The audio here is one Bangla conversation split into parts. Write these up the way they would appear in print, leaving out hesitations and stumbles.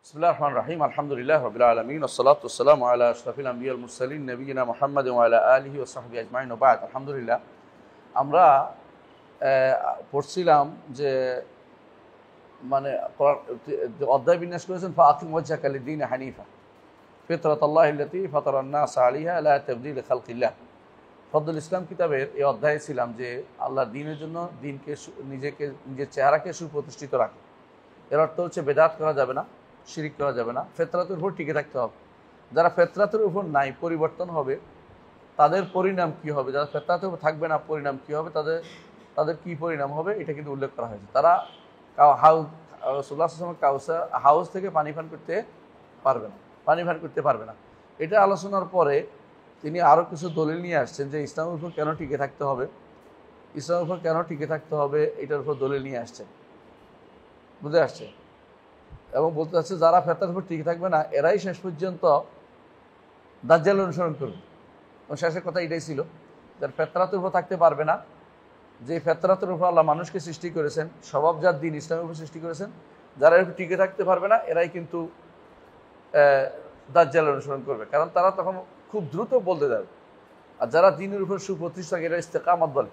বিসমিল্লাহির রহমানির রহিম। আলহামদুলিল্লাহি রাব্বিল আলামিন ওয়াসসালাতু ওয়াসসালামু আলা আশরাফিল আমবিয়া ওয়াল মুরসালিন নবিয়িনা মুহাম্মাদিন ওয়া আলা আলিহি ওয়া সাহবিহি আজমাইন ওয়া বা'দ। আলহামদুলিল্লাহ, আমরা পড়ছিলাম যে মানে অধ্যায় বিন্যাস করেছেন ফাআকিম ওয়াজহাকা লিদ-দীনি হানিফা ফিতরাতাল্লাহি আল্লাতী ফাতারান নাস আলাইহা লা তাবদীল লিখালকিল্লাহ। ফজলুল ইসলাম কিতাবের এই অধ্যায়ে ছিলাম যে আল্লাহর দ্বীনের জন্য দ্বীনকে নিজের চেহারাকে সুপ্রতিষ্ঠিত রাখে। এর অর্থ হচ্ছে বেদাত করা যাবে না, শিরিক করা যাবে না, ফেতরাতের উপর টিকে থাকতে হবে। যারা ফেতরাতের উপর নাই, পরিবর্তন হবে, তাদের পরিণাম কি হবে? যারা ফেতরাতের উপর থাকবে না, পরিণাম কি হবে? তাদের কি পরিণাম হবে এটা কিন্তু উল্লেখ করা হয়েছে। তারা হাউস থেকে পানি পান করতে পারবে না। এটা আলোচনার পরে তিনি আরও কিছু দলিল নিয়ে আসছেন যে ইসলামের উপর কেন টিকে থাকতে হবে, এটার উপর দলিল নিয়ে আসছেন। বুঝে আসছে? এবং বলতে চাচ্ছে যারা ফেতরাতের উপর টিকে থাকবে না, এরাই শেষ পর্যন্ত দাজ্জাল অনুসরণ করবে। শেষের কথা এটাই ছিল, যারা ফেতরাতের উপর থাকতে পারবে না, যে ফেতরাতের উপর আল্লাহ মানুষকে সৃষ্টি করেছেন, স্বভাবজাত দ্বীন ইসলামের উপর সৃষ্টি করেছেন, যারা এর উপর টিকে থাকতে পারবে না, এরাই কিন্তু দাজ্জাল অনুসরণ করবে। কারণ তারা তখন খুব দ্রুত বলতে যাবে। আর যারা দ্বীনের উপর সুপ্রতিষ্ঠা, এরা ইস্তেকামত বলে।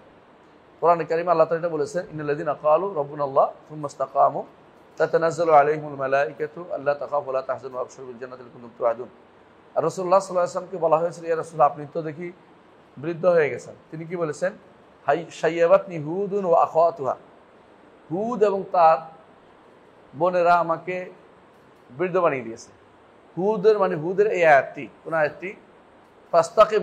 কোরআনে কারিমে আল্লাহ তাআলা বলেছেন, ইন্নাল্লাযীনা ক্বালু রাব্বুনাল্লাহ সুম্মা ইসতাকামু তাতানাজ্জালু আলাইহিমুল মালাইকাতু আল্লা তাখাফু ওয়া লা তাহজানু ওয়াবশিরু বিল জান্নাতি আল্লাতী কুনতুম তুআদুন। আর রাসূলুল্লাহ সাল্লাল্লাহু আলাইহি ওয়াসাল্লামকে বলা হয়েছিল, ইয়া রাসূল, আপনি তো দেখি বৃদ্ধ হয়ে গেছেন। তিনি কি বলেছেন? শাইয়াবাতনি হুদুন ওয়া আখাওয়াতুহা। হুদ এবং তার বোনেরা আমাকে বৃদ্ধ বানিয়ে দিয়েছে। হুদের এই আয়াতটি, কোন আয়াতটি? ফাস্তাকিম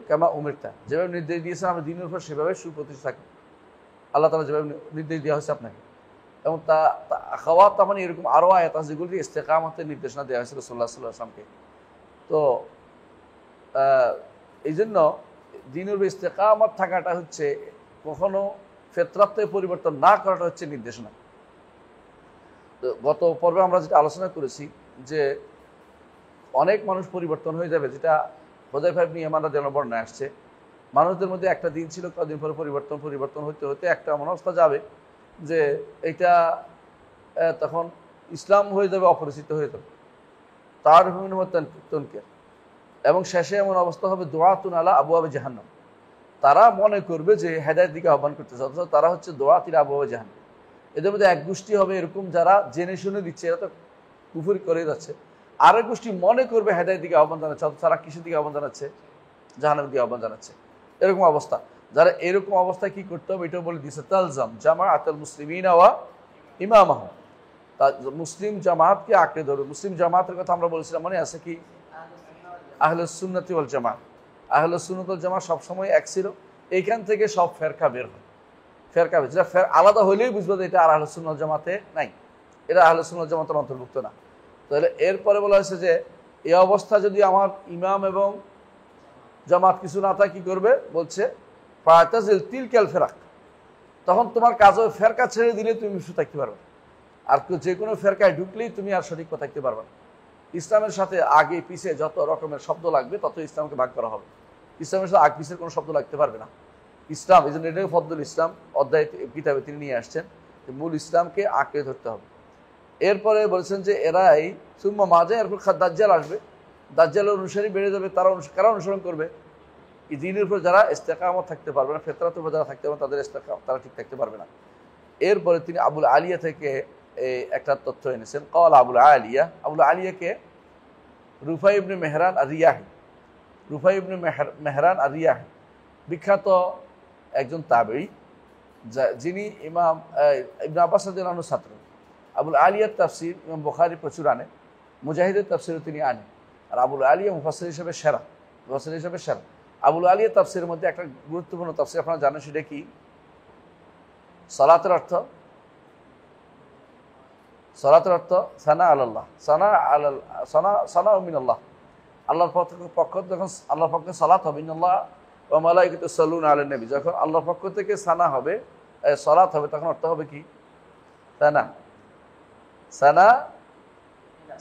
কামা উমিরতা, যেভাবে নির্দেশ দিয়েছেন আমরা দ্বীনের উপর সেভাবে সুপ্রতিষ্ঠিত থাকি। আল্লাহ তাআলা যেভাবে নির্দেশ দেওয়া হয়েছে আপনাকে। এবং খাওয়াত মানে এরকম আরও আয়াত আছে যেগুলি ইস্তেকামতের নির্দেশনা দেওয়া হয়েছিল রাসূলুল্লাহ সাল্লাল্লাহু আলাইহি ওয়াসাল্লামকে। তো এই জন্য দ্বীনের উপর ইস্তেকামত থাকাটা হচ্ছে, কখনো ফেতরাতে পরিবর্তন না করাটা হচ্ছে নির্দেশনা। তো গত পর্বে আমরা যেটা আলোচনা করেছি যে অনেক মানুষ পরিবর্তন হয়ে যাবে, যেটা হুযায়ফা ইবনে ইয়ামান রাদিয়াল্লাহু আনহু বর্ণনায় আসছে। মানুষদের মধ্যে একটা দিন ছিল, কদিন পরে পরিবর্তন হতে হতে একটা এমন অবস্থা যাবে যে এটা তখন ইসলাম হয়ে যাবে, অপরিচিত হয়ে যাবে, তার তনকির। এবং শেষে এমন অবস্থা হবে, দুআতুন আলা আবওয়াবে জাহান্নাম। তারা মনে করবে যে হেদায়েতের দিকে আহ্বান করতেছে, অথচ তারা হচ্ছে দুআত ইলা আবওয়াবে জাহান্নাম। এদের মধ্যে এক গোষ্ঠী হবে এরকম, যারা জেনে শুনে দিচ্ছে, এরা তো কুফরি করে যাচ্ছে। আরেক গোষ্ঠী মনে করবে হেদায়েতের দিকে আহ্বান জানাচ্ছে, অথচ তারা কিসের দিকে আহ্বান জানাচ্ছে? জাহান্নামের দিকে আহ্বান জানাচ্ছে। এরকম অবস্থা, যারা এরকম অবস্থায় কি করতে হবে এটাও বলে দিয়েছে, তালজাম জামাআতুল মুসলিমিনা ওয়া ইমামাহুম। মুসলিম জামাতকে আঁকড়ে ধরবে। মুসলিম জামাতের কথা আমরা বলেছিলাম, মনে আছে কি? আহলুস সুন্নাতি ওয়াল জামাত। আহলুস সুন্নাত ওয়াল জামাত সবসময় এক ছিল। এইখান থেকে সব ফেরকা বের হয়। যেটা আলাদা হইলেই বুঝবো যে এটা আর আহলুস সুন্নাত জামাতে নাই, এটা আহলুস সুন্নাত জামাতের অন্তর্ভুক্ত না। তাহলে এরপরে বলা হয়েছে যে এই অবস্থা যদি আমার ইমাম এবং জামাত কিছু না থাকে, কি করবে? বলছে ফাতাজিল তিলকাল ফিরাক। তখন তোমার কাজ হবে ফেরকা ছেড়ে দিলে তুমি সুস্থ থাকতে পারবে। আর যে কোনো ফেরকায় ঢুকলেই তুমি আর সঠিক কথা থাকতে পারবে না। ইসলামের সাথে আগে পিছে যত রকমের শব্দ লাগবে তত ইসলামকে ভাগ করা হবে। ইসলামের সাথে আগ পিছের কোনো শব্দ লাগতে পারবে না। ইসলাম, এই জন্য এটাকে ফজলুল ইসলাম অধ্যায় কিতাবে তিনি নিয়ে আসছেন যে মূল ইসলামকে আঁকড়ে ধরতে হবে। এরপরে বলেছেন যে এরাই সুম্মা মাঝে, এরপর দাজ্জাল আসবে। দাজ্জালের অনুসারী বেড়ে যাবে। কারা অনুসরণ করবে? এই দ্বীনের উপর যারা ইস্তেকামত থাকতে পারবে না, ফেতরাতের উপর যারা থাকতে পারবে, তারা ঠিক থাকতে পারবে না। এরপরে তিনি আবুল আলিয়া থেকে একটা তথ্য এনেছেন। ক্বালা আবুল আলিয়াকে রুফাই ইবনে মেহরান আর রিয়াহি, বিখ্যাত একজন তাবেঈ, যিনি ইমাম ইবনে আব্বাস রাদিয়াল্লাহু আনহুর ছাত্র। আবুল আলিয়ার তাফসির ইমাম বুখারী প্রচুর আনে, মুজাহিদের তাফসিরও তিনি আনেন। আর আবুল আলিয়া মুফাসসির হিসেবে সেরা। আবুল আলিয়ার তাফসিরের মধ্যে একটা গুরুত্বপূর্ণ তাফসির আপনারা জানেন, সেটা কি? সালাতের অর্থ সানা আল্লাহ, সানা মিনাল্লাহ। আল্লাহর পক্ষ যখন আল্লাহর পক্ষে সালাত হবে, ইন্নাল্লাহ ওয়া মালাইকাতুহু ইউসাল্লুনা আলান নবী, যখন আল্লাহর পক্ষ থেকে সানা হবে, সালাত হবে, তখন অর্থ হবে কি?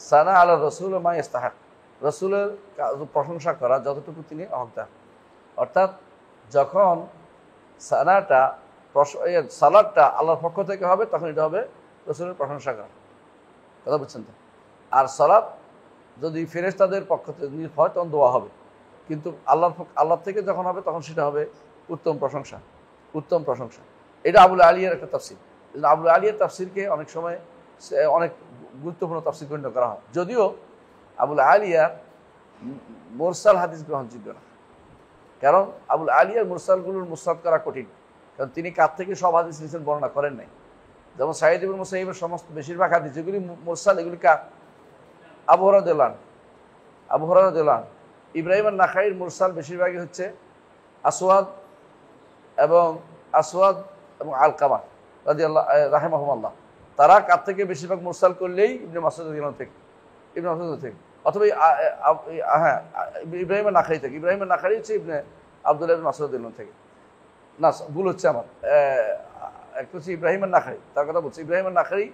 সানা আলা রাসূল মা ইস্তাহিক, রাসূলের প্রশংসা করা যতটুকু তিনি হকদার। অর্থাৎ যখন সালাদটা আল্লাহর পক্ষ থেকে হবে, তখন এটা হবে রাসূলের প্রশংসা করা। কথা বুঝছেন তো? আর সালাত যদি ফেরেশতাদের পক্ষ থেকে হয় তখন দোয়া হবে, কিন্তু আল্লাহ থেকে যখন হবে তখন সেটা হবে উত্তম প্রশংসা, উত্তম প্রশংসা। এটা আবুল আলিয়ার একটা তাফসির। আবুল আলিয়ার তাফসিরকে অনেক সময় অনেক গুরুত্বপূর্ণ তাফসির গণ্য করা হয়, যদিও আবুল আলিয়ার মুরসাল হাদিস গ্রহণযোগ্য না। কারণ আবুল আলিয়ার মুরসালগুলোর মুসনাদ করা কঠিন, কারণ তিনি কার থেকে সব হাদিস নিয়েছেন বর্ণনা করেন নাই। যেমন সাঈদ ইবনে মুসাইয়্যিবের সমস্ত বেশিরভাগ হাদিস যেগুলি মুরসাল, এগুলি কার? আবু হুরায়রা রাদিয়াল্লাহু আনহু, আবু হুরায়রা রাদিয়াল্লাহু আনহু। ইব্রাহিম আন-নাখাঈর মুরসাল বেশিরভাগই হচ্ছে আসওয়াদ এবং আলকামা রাহিমাহুল্লাহ। তারা কার থেকে বেশিরভাগ মুরসাল করলেই ইবনে মাসউদ রাদিয়াল্লাহু থেকে, ইবনে মাসউদ থেকে, অথবা হ্যাঁ ইব্রাহিম আন-নাখাঈ থেকে। ইব্রাহিম আন-নাখাঈ হচ্ছে ইবনে আব্দুল্লাহ ইবনে মাসউদ রাদিয়াল্লাহু থেকে। না, ভুল হচ্ছে আমার, একটা হচ্ছে ইব্রাহিম আন-নাখাঈ, তার কথা বলছি। ইব্রাহিম আন-নাখাঈ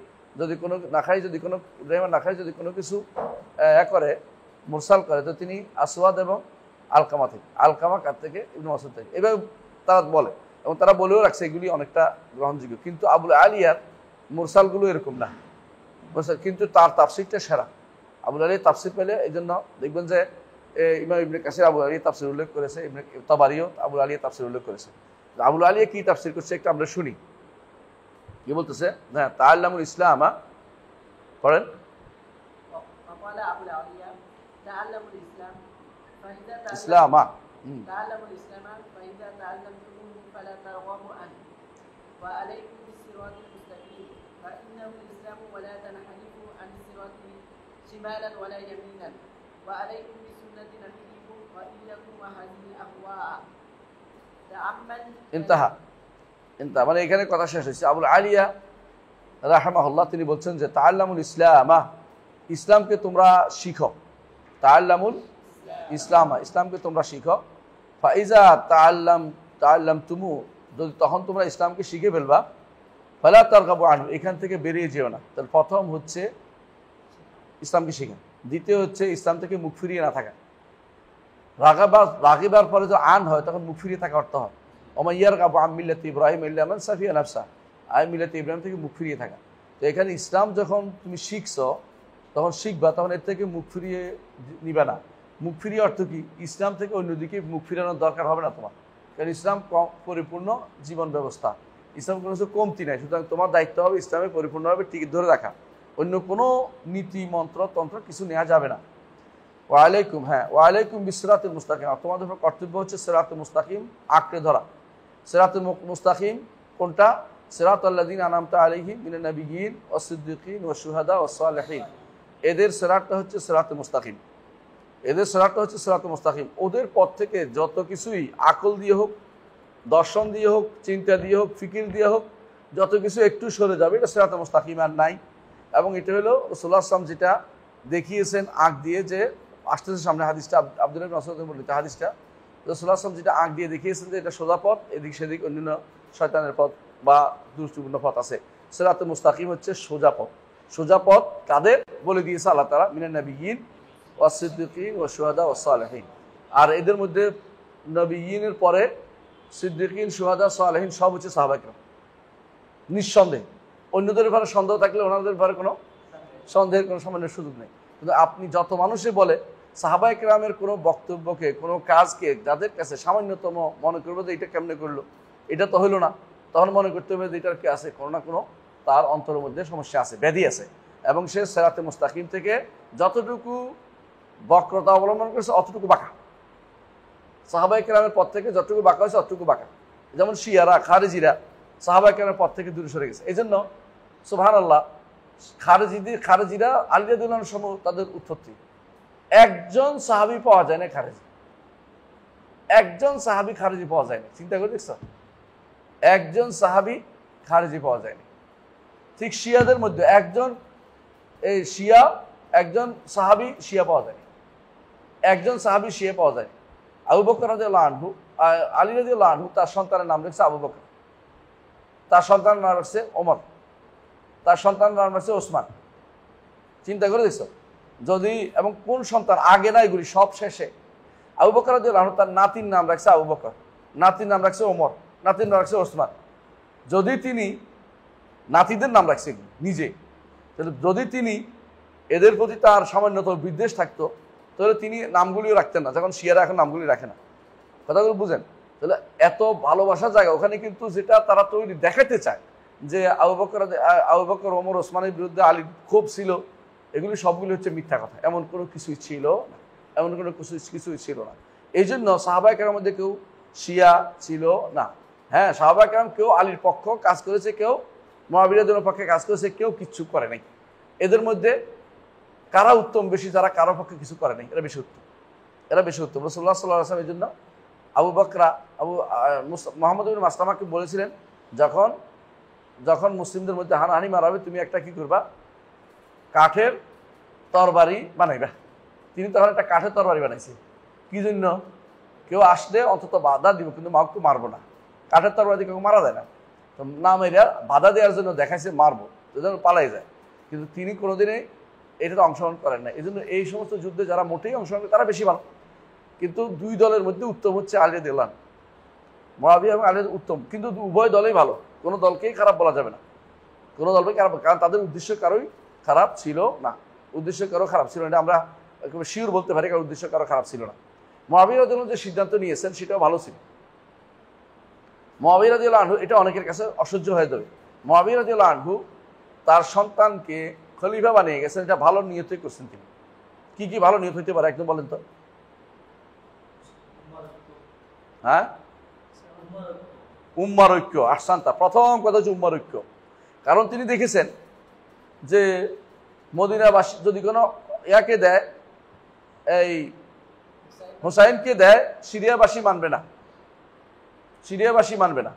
যদি কোনো ইব্রাহিম আন-নাখাঈ যদি কোনো কিছু করে মুরসাল করে, তো তিনি আসওয়াদ এবং আলকামা থেকে, আলকামা কার থেকে? ইবনে মাসউদ থেকে। এভাবে তারা বলে, এবং তারা বলেও রাখছে এগুলি অনেকটা গ্রহণযোগ্য। কিন্তু আবুল আলিয়ার মুরসালগুলো এরকম না, কিন্তু তার তাফসিরটা সেরা। আবুল আলী তাফসির পেলে এই জন্য দেখবেন যে ইমাম ইবনে কাসির আবুল আলী তাফসির উল্লেখ করেছে, ইবনে তাবারিও আবুল আলী তাফসির উল্লেখ করেছে। আবুল আলী কি তাফসির করছে একটা আমরা শুনি, কি বলতেছে? হ্যাঁ, তাআল্লামুল ইসলাম, পড়েন। ইসলাম شمالا ولا يمينا وعليكم بسنة نبيكم وإياكم وهذه الأهواء تأمل انتهى মানে এখানে কথা শেষ হয়েছে। আবুল আলিয়া রাহিমাহুল্লাহ তিনি বলছেন যে তাআল্লামুল ইসলাম, ইসলামকে তোমরা শিখো। তাআল্লামুল ইসলাম, ইসলামকে তোমরা শিখো। ফাইজা তাআল্লামতুমু, যদি তখন তোমরা ইসলামকে শিখে ফেলবা, ফালা তারগাবু আনহু, এখান থেকে বেরিয়ে যেও না। তাহলে প্রথম হচ্ছে ইসলামকে শিখা, দ্বিতীয় হচ্ছে ইসলাম থেকে মুখ ফিরিয়ে না থাকা। রাগিবার পরে যদি আন হয় তখন মুখ ফিরিয়ে থাকা অর্থ হয় ওমাইয়ার গাবু আম মিল্লাতি ইব্রাহিম ইল্লা মান সাফিয়া নাফসা, আয় মিল্লাতি ইব্রাহিম থেকে মুখ ফিরিয়ে থাকা। তো এখানে ইসলাম যখন তুমি শিখছো তখন শিখবা, তখন এর থেকে মুখ ফিরিয়ে নিবা না। মুখ ফিরিয়ে অর্থ কি? ইসলাম থেকে অন্যদিকে মুখ ফিরানোর দরকার হবে না তোমার, কারণ ইসলাম পরিপূর্ণ জীবন ব্যবস্থা, ইসলাম কোনো কিছু কমতি নাই। সুতরাং তোমার দায়িত্ব হবে ইসলামে পরিপূর্ণভাবে টিকে ধরে রাখা, অন্য কোনো নীতি তন্ত্র কিছু নেওয়া যাবে না। ওয়ালাইকুম, হ্যাঁ ওয়ালাইকুম বিসিরাতুল মুস্তাকিম, তোমাদের উপর কর্তব্য হচ্ছে সিরাতুল মুস্তাকিম আঁকড়ে ধরা। সিরাতুল মুস্তাকিম কোনটা? সিরাতাল্লাযীনা আনআমতা আলাইহিম মিনান নাবিয়্যিন ওয়াস সিদ্দীকিন ওয়াশ শুহাদা ওয়াস সালিহিন, এদের সিরাতটা হচ্ছে সিরাতুল মুস্তাকিম, এদের সিরাতটা হচ্ছে সিরাতুল মুস্তাকিম। ওদের পথ থেকে যত কিছুই আকল দিয়ে হোক, দর্শন দিয়ে হোক, চিন্তা দিয়ে হোক, ফিকির দিয়ে হোক, যত কিছু একটু সরে যাবে, এটা সিরাতুল মুস্তাকিম আর নাই। এবং এটা হলো রাসূলুল্লাহ সাল্লাল্লাহু আলাইহি ওয়াসাল্লাম যেটা দেখিয়েছেন আঁক দিয়ে, যে আসতেছে সামনে হাদিসটা, আব্দুল্লাহ ইবনে মাসউদ বর্ণিত হাদিসটা, রাসূলুল্লাহ সাল্লাল্লাহু আলাইহি ওয়াসাল্লাম যেটা আঁক দিয়ে দেখিয়েছেন যে এটা সোজা পথ, এদিক সেদিক অন্যান্য শয়তানের পথ বা দুষ্টপূর্ণ পথ আছে। সিরাতুল মুস্তাকিম হচ্ছে সোজা পথ। সোজা পথ কাদের বলে দিয়েছে আল্লাহ তাআলা? মিনান নাবিয়্যিন ওয়াস সিদ্দীকিন ওয়াশ শুহাদা ওয়াস সালিহিন। আর এদের মধ্যে নবিয়্যিনের পরে সিদ্দীকিন, শুহাদা, সালিহিন সব হচ্ছে সাহাবায়ে কেরাম, নিঃসন্দেহে। অন্যদের ব্যাপারে সন্দেহ থাকলে ওনাদের ব্যাপারে কোনো সন্দেহের কোনো সামান্য সুযোগ নেই। কিন্তু আপনি যত মানুষে বলে সাহাবায়ে কেরামের কোনো বক্তব্যকে, কোনো কাজকে যাদের কাছে সামান্যতম মনে করবে যে এটা কেমনে করলো, এটা তো হইলো না, তখন মনে করতে হবে যে এটার কি আছে, কোনো না কোনো তার অন্তরের মধ্যে সমস্যা আছে, ব্যাধি আছে। এবং সে সিরাতে মুস্তাকিম থেকে যতটুকু বক্রতা অবলম্বন করেছে অতটুকু বাঁকা, সাহাবায়ে কেরামের পথ থেকে যতটুকু বাঁকা হয়েছে অতটুকু বাঁকা। যেমন শিয়ারা, খারেজিরা সাহাবায়ে কেরামের পথ থেকে দূরে সরে গেছে। এই জন্য সুবহানাল্লাহ, খারেজিরা আলী রাদিয়াল্লাহু আনহু সময় তাদের উৎপত্তি, একজন সাহাবী পাওয়া যায় না খারেজি, একজন সাহাবী খারেজি পাওয়া যায় না। চিন্তা করে দেখছ, একজন সাহাবী খারেজি পাওয়া যায়নি। ঠিক শিয়াদের মধ্যে একজন একজন সাহাবী শিয়া পাওয়া যায়নি, একজন সাহাবী শিয়া পাওয়া যায়নি। আবু বকর রাদিয়াল্লাহু আনহু, আলী রাদিয়াল্লাহু আনহু তার সন্তানের নাম রেখেছে আবু বকর, তার সন্তানের নাম রাখছে ওমর, তার সন্তানের নাম রাখছে ওসমান। চিন্তা করে দেখছো যদি, এবং কোন সন্তান আগে না, এগুলি সব শেষে। আবু বকর রাদিয়াল্লাহু আনহু তার নাতির নাম রাখছে আবু বকর, নাতির নাম রাখছে ওমর, নাতির নাম রাখছে ওসমান। যদি তিনি নাতিদের নাম রাখছে নিজে, যদি তিনি এদের প্রতি তার সামান্যতম বিদ্বেষ থাকতো, তাহলে তিনি নামগুলিও রাখতেন না, যখন শিয়ারা এখন নামগুলি রাখে না। কথাগুলো বুঝেন? তাহলে এত ভালোবাসার জায়গা ওখানে, কিন্তু যেটা তারা তৈরি দেখাতে চায় যে আবু বকর ওমর ওসমানের বিরুদ্ধে আলীর ক্ষোভ ছিল, এগুলি সবগুলি হচ্ছে মিথ্যা কথা। এমন কোনো কিছুই ছিল না, এমন কোনো কিছুই ছিল না। এই জন্য সাহাবায়ে কেরামের মধ্যে কেউ শিয়া ছিল না। হ্যাঁ, সাহাবায়ে কেরাম কেউ আলীর পক্ষ কাজ করেছে, কেউ মুআবিয়া রাদিয়াল্লাহু পক্ষে কাজ করেছে, কেউ কিচ্ছু করে নাই। এদের মধ্যে কারা উত্তম বেশি? যারা কারো পক্ষে কিছু করে নাই, এরা বেশি উত্তম। রাসূলুল্লাহ সাল্লাল্লাহু আলাইহি ওয়াসাল্লাম এই জন্য আবু বকরা মুহাম্মদ ইবনে মাসলামাকে বলেছিলেন, যখন মুসলিমদের মধ্যে হানাহানি মারাবে, তুমি একটা কি করবা, কাঠের তরবারি বানাইবা। তিনি তখন একটা কাঠের তরবারি বানাইছে। কি জন্য? কেউ আসলে অন্তত বাধা দিব, কিন্তু মাকে মারবো না। কাঠের তরবারি দিয়ে কেউ মারা যায় না, তো না মেরা বাধা দেওয়ার জন্য দেখাইছে মারবো, যেন পালাই যায়। কিন্তু তিনি কোনোদিনই এটাতে অংশগ্রহণ করেন না। এই জন্য এই সমস্ত যুদ্ধে যারা মোটেই অংশগ্রহণ করে তারা বেশি ভালো। কিন্তু দুই দলের মধ্যে উত্তম হচ্ছে আলী রাদিয়াল্লাহু আনহু, মুআবিয়া এবং আলী উত্তম, কিন্তু উভয় দলেই ভালো, কোনো দলকেই খারাপ বলা যাবে না, কোনো দলকে খারাপ, কারণ তাদের উদ্দেশ্য কারোই খারাপ ছিল না। উদ্দেশ্য কারো খারাপ ছিল না, এটা আমরা শিওর বলতে পারি, কারণ উদ্দেশ্য কারো খারাপ ছিল না। মুআবিয়া রাদিয়াল্লাহু আনহু যে সিদ্ধান্ত নিয়েছেন সেটাও ভালো ছিল। মুআবিয়া রাদিয়াল্লাহু আনহু, এটা অনেকের কাছে অসহ্য হয়ে যাবে, মুআবিয়া রাদিয়াল্লাহু আনহু তার সন্তানকে খলিফা বানিয়ে গেছেন, এটা ভালো নিয়তই করছেন তিনি। কি কি ভালো নিয়ত হইতে পারে একদম বলেন তো? হ্যাঁ, উম্মার ঐক্য। আহসানতা, প্রথম কথা হচ্ছে উম্মার ঐক্য। কারণ তিনি দেখেছেন যে মদিনাবাসী যদি কোনো ইয়াকে দেয়, এই হুসাইনকে দেয়, সিরিয়াবাসী মানবে না, সিরিয়াবাসী মানবে না।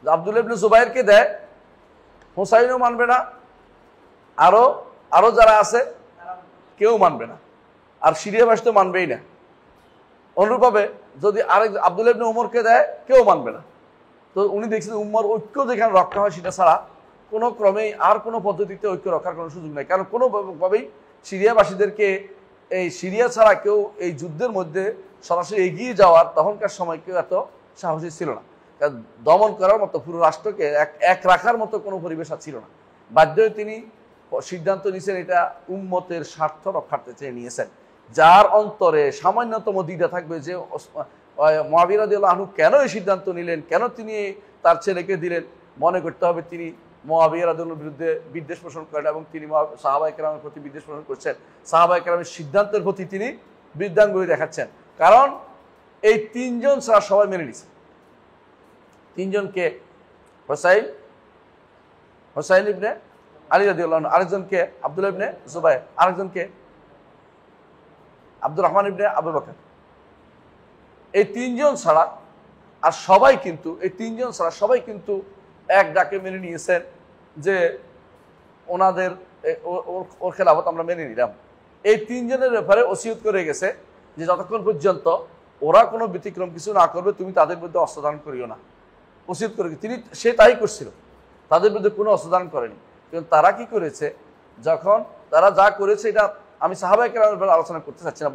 আব্দুল্লাহ ইবনে জুবাইরকে দেয়, হুসাইনও মানবে না, আরো যারা আছে কেউ মানবে না, আর সিরিয়াবাসী তো মানবেই না। অনুরূপভাবে যদি আরেক আব্দুল্লাহ ইবনে উমরকে দেয়, কেউ মানবে না। তো উনি দেখছেন উম্মার ঐক্য যেখানে রক্ষা হয়, সেটা ছাড়া কোনো ক্রমেই আর কোনো পদ্ধতিতে ঐক্য রক্ষার কোনো সুযোগ নেই। কারণ কোনোভাবেই সিরিয়াবাসীদেরকে, এই সিরিয়া ছাড়া কেউ এই যুদ্ধের মধ্যে সরাসরি এগিয়ে যাওয়ার তখনকার সময় কেউ এত সাহসী ছিল না। কারণ দমন করার মতো, পুরো রাষ্ট্রকে এক রাখার মতো কোনো পরিবেশ ছিল না। বাধ্য হয়ে তিনি সিদ্ধান্ত নিয়েছেন, এটা উম্মতের স্বার্থ রক্ষার্থে চেয়ে নিয়েছেন। যার অন্তরে সামান্যতম দ্বিধা থাকবে যে মুআবিয়া রাদিয়াল্লাহু আনহু কেন এই সিদ্ধান্ত নিলেন, কেন তিনি তার ছেলেকে দিলেন, মনে করতে হবে তিনি মুআবিয়া রাদিয়াল্লাহু আনহুর বিরুদ্ধে বিদ্বেষ পোষণ করেন এবং তিনি সাহাবায়ে কেরামের প্রতি বিদ্বেষ পোষণ করছেন, সাহাবায়ে কেরামের সিদ্ধান্তের প্রতি তিনি বৃদ্ধাঙ্গুলি দেখাচ্ছেন। কারণ এই তিনজন ছাড়া সবাই মেনে নিছে। তিনজনকে, হোসাইন ইবনে আলী রাদিয়াল্লাহু আনহু, আরেকজনকে আব্দুল্লাহ ইবনে জুবাইর, আরেকজনকে আব্দুর রহমান ইবনে আবু বকর। এই তিনজন ছাড়া আর সবাই কিন্তু, এই তিনজন ছাড়া সবাই কিন্তু এক ডাকে মেনে নিয়েছেন যে ওনাদের ওর খেলাফত আমরা মেনে নিলাম। এই তিনজনের ব্যাপারে ওসিয়ত করে গেছে যে যতক্ষণ পর্যন্ত ওরা কোনো ব্যতিক্রম কিছু না করবে, তুমি তাদের বিরুদ্ধে অস্ত্র ধারণ করিও না। ওসিয়ত করে সে তাই করছিল, তাদের বিরুদ্ধে কোনো অস্ত্র ধারণ করেনি। কিন্তু তারা কি করেছে, যখন তারা যা করেছে, এটা আমি সাহাবায়ে কেরামের ব্যাপারে আলোচনা করতে চাচ্ছি না,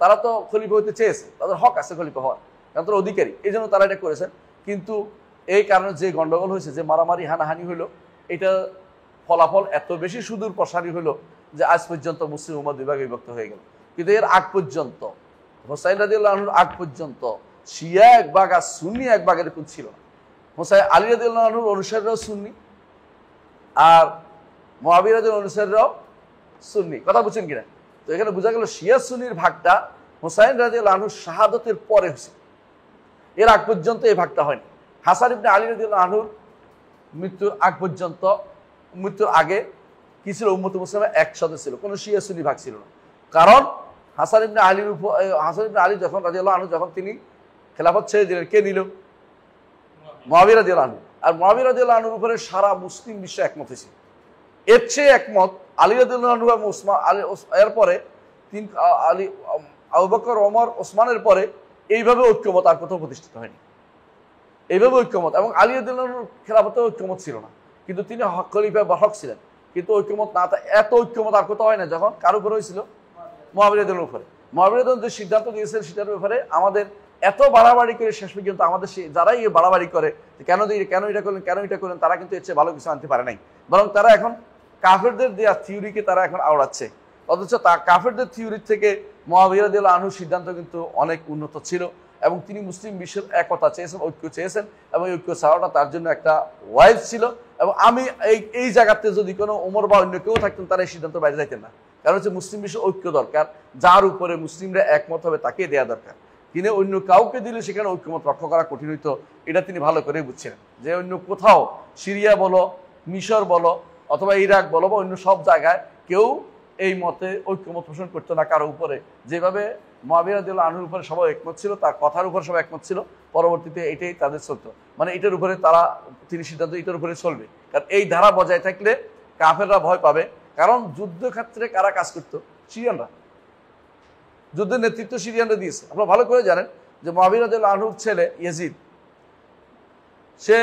তারা তো খলিফা হইতে চেয়েছে, তাদের হক আছে খলিফা হওয়ার, কারণ তারা অধিকারী, এই জন্য তারা এটা করেছেন। কিন্তু এই কারণে যে গন্ডগোল হয়েছে, যে মারামারি হানাহানি হইলো, এটা ফলাফল এত বেশি সুদূর প্রসারী হলো যে আজ পর্যন্ত মুসলিম উম্মাহ দুই ভাগে বিভক্ত হয়ে গেল। কিন্তু এর আগ পর্যন্ত, হোসাইন রাদিয়াল্লাহু আনহুর আগ পর্যন্ত শিয়া এক ভাগ আর সুন্নি এক ভাগের কোন ছিল না। হোসাইন আলী রাদিয়াল্লাহু আনহুর অনুসারীরাও সুন্নি, আর মুআবিয়া রাদিয়াল্লাহু আনহুর অনুসারীরাও সুন্নি। কথা বুঝছেন কিনা? তো এখানে বোঝা গেল শিয়া সুন্নির ভাগটা হোসাইন রাদিয়াল্লাহু আনহুর শাহাদাতের পরে হয়েছে, এর আগ পর্যন্ত এই ভাগটা হয়নি। হাসান ইবনে আলী রাদিয়াল্লাহু আনহুর মৃত্যুর আগ পর্যন্ত, মৃত্যুর আগে কি ছিল, উম্মতে মুসলিমা একসাথে ছিল, কোনো শিয়া সুন্নি ভাগ ছিল না। কারণ হাসান ইবনে আলী যখন রাদিয়াল্লাহু আনহু, যখন তিনি খেলাফত ছেড়ে দিলেন, কে নিল? মুআবিয়া রাদিয়াল্লাহু আনহু। আর মুআবিয়া রাদিয়াল্লাহু আনহুর উপরে সারা মুসলিম বিশ্ব একমত হয়েছে। এর চেয়ে একমত আলী রাদিয়াল্লাহু আনহু এবং এরপরে আবু বকর, ওমর, ওসমানের পরে এইভাবে ঐক্যমত আর কোথাও প্রতিষ্ঠিত হয়নি। এইভাবে ঐক্যমত, এবং আলী রাদিয়াল্লাহু আনহুর খেলাফতে ঐক্যমত ছিল না, কিন্তু তিনি খলিফা বা হক ছিলেন। কিন্তু ঐক্যমত না, এত ঐক্যমত আর কোথাও হয় না যখন কার উপরে হয়েছিল? মুআবিয়া রাদিয়াল্লাহু আনহুর উপরে। মুআবিয়া রাদিয়াল্লাহু আনহু যে সিদ্ধান্ত দিয়েছেন সেটার ব্যাপারে আমাদের এত বাড়াবাড়ি করে শেষ পর্যন্ত আমাদের যারাই বাড়াবাড়ি করে কেন এটা করলেন, তারা কিন্তু এর চেয়ে ভালো কিছু আনতে পারে নাই। বরং তারা এখন কাফেরদের দেওয়া থিওরিকে তারা এখন আওড়াচ্ছে, অথচ কাফেরদের থিওরি থেকে মুআবিয়া রাদিয়াল্লাহু আনহুর সিদ্ধান্ত কিন্তু অনেক উন্নত ছিল এবং তিনি মুসলিম বিশ্বের একতা চেয়েছেন, ঐক্য চেয়েছেন এবং ঐক্য চাওয়াটা তার জন্য একটা ওয়াইজ ছিল। এবং আমি এই জায়গাতে যদি কোনো ওমর বা অন্য কেউ থাকতেন তারা এই সিদ্ধান্ত বাইরে যাইতেন না, কারণ হচ্ছে মুসলিম বিশ্বের ঐক্য দরকার, যার উপরে মুসলিমরা একমত হবে তাকে দেওয়া দরকার। তিনি অন্য কাউকে দিলে সেখানে ঐক্যমত রক্ষা করা কঠিন হইতো, এটা তিনি ভালো করে বুঝছিলেন যে অন্য কোথাও সিরিয়া বলো, মিশর বলো অথবা ইরাক বলো বা অন্য সব জায়গায় কেউ এই মতে ঐক্যমত পোষণ করতো না কারো উপরে, যেভাবে মুআবিয়া রাদিয়াল্লাহু আনহুর উপরে সবাই একমত ছিল, তার কথার উপর সবাই একমত ছিল, পরবর্তীতে এটাই তাদের চলতো, মানে এটার উপরে তিনি সিদ্ধান্ত এটার উপরে চলবে। কারণ এই ধারা বজায় থাকলে কাফেররা ভয় পাবে, কারণ যুদ্ধক্ষেত্রে কারা কাজ করতো? সিরিয়ানরা। যুদ্ধের নেতৃত্ব সিরিয়ানরা দিয়েছে। আপনারা ভালো করে জানেন যে মুআবিয়া রাদিয়াল্লাহু আনহুর ছেলে ইয়াজিদ, সে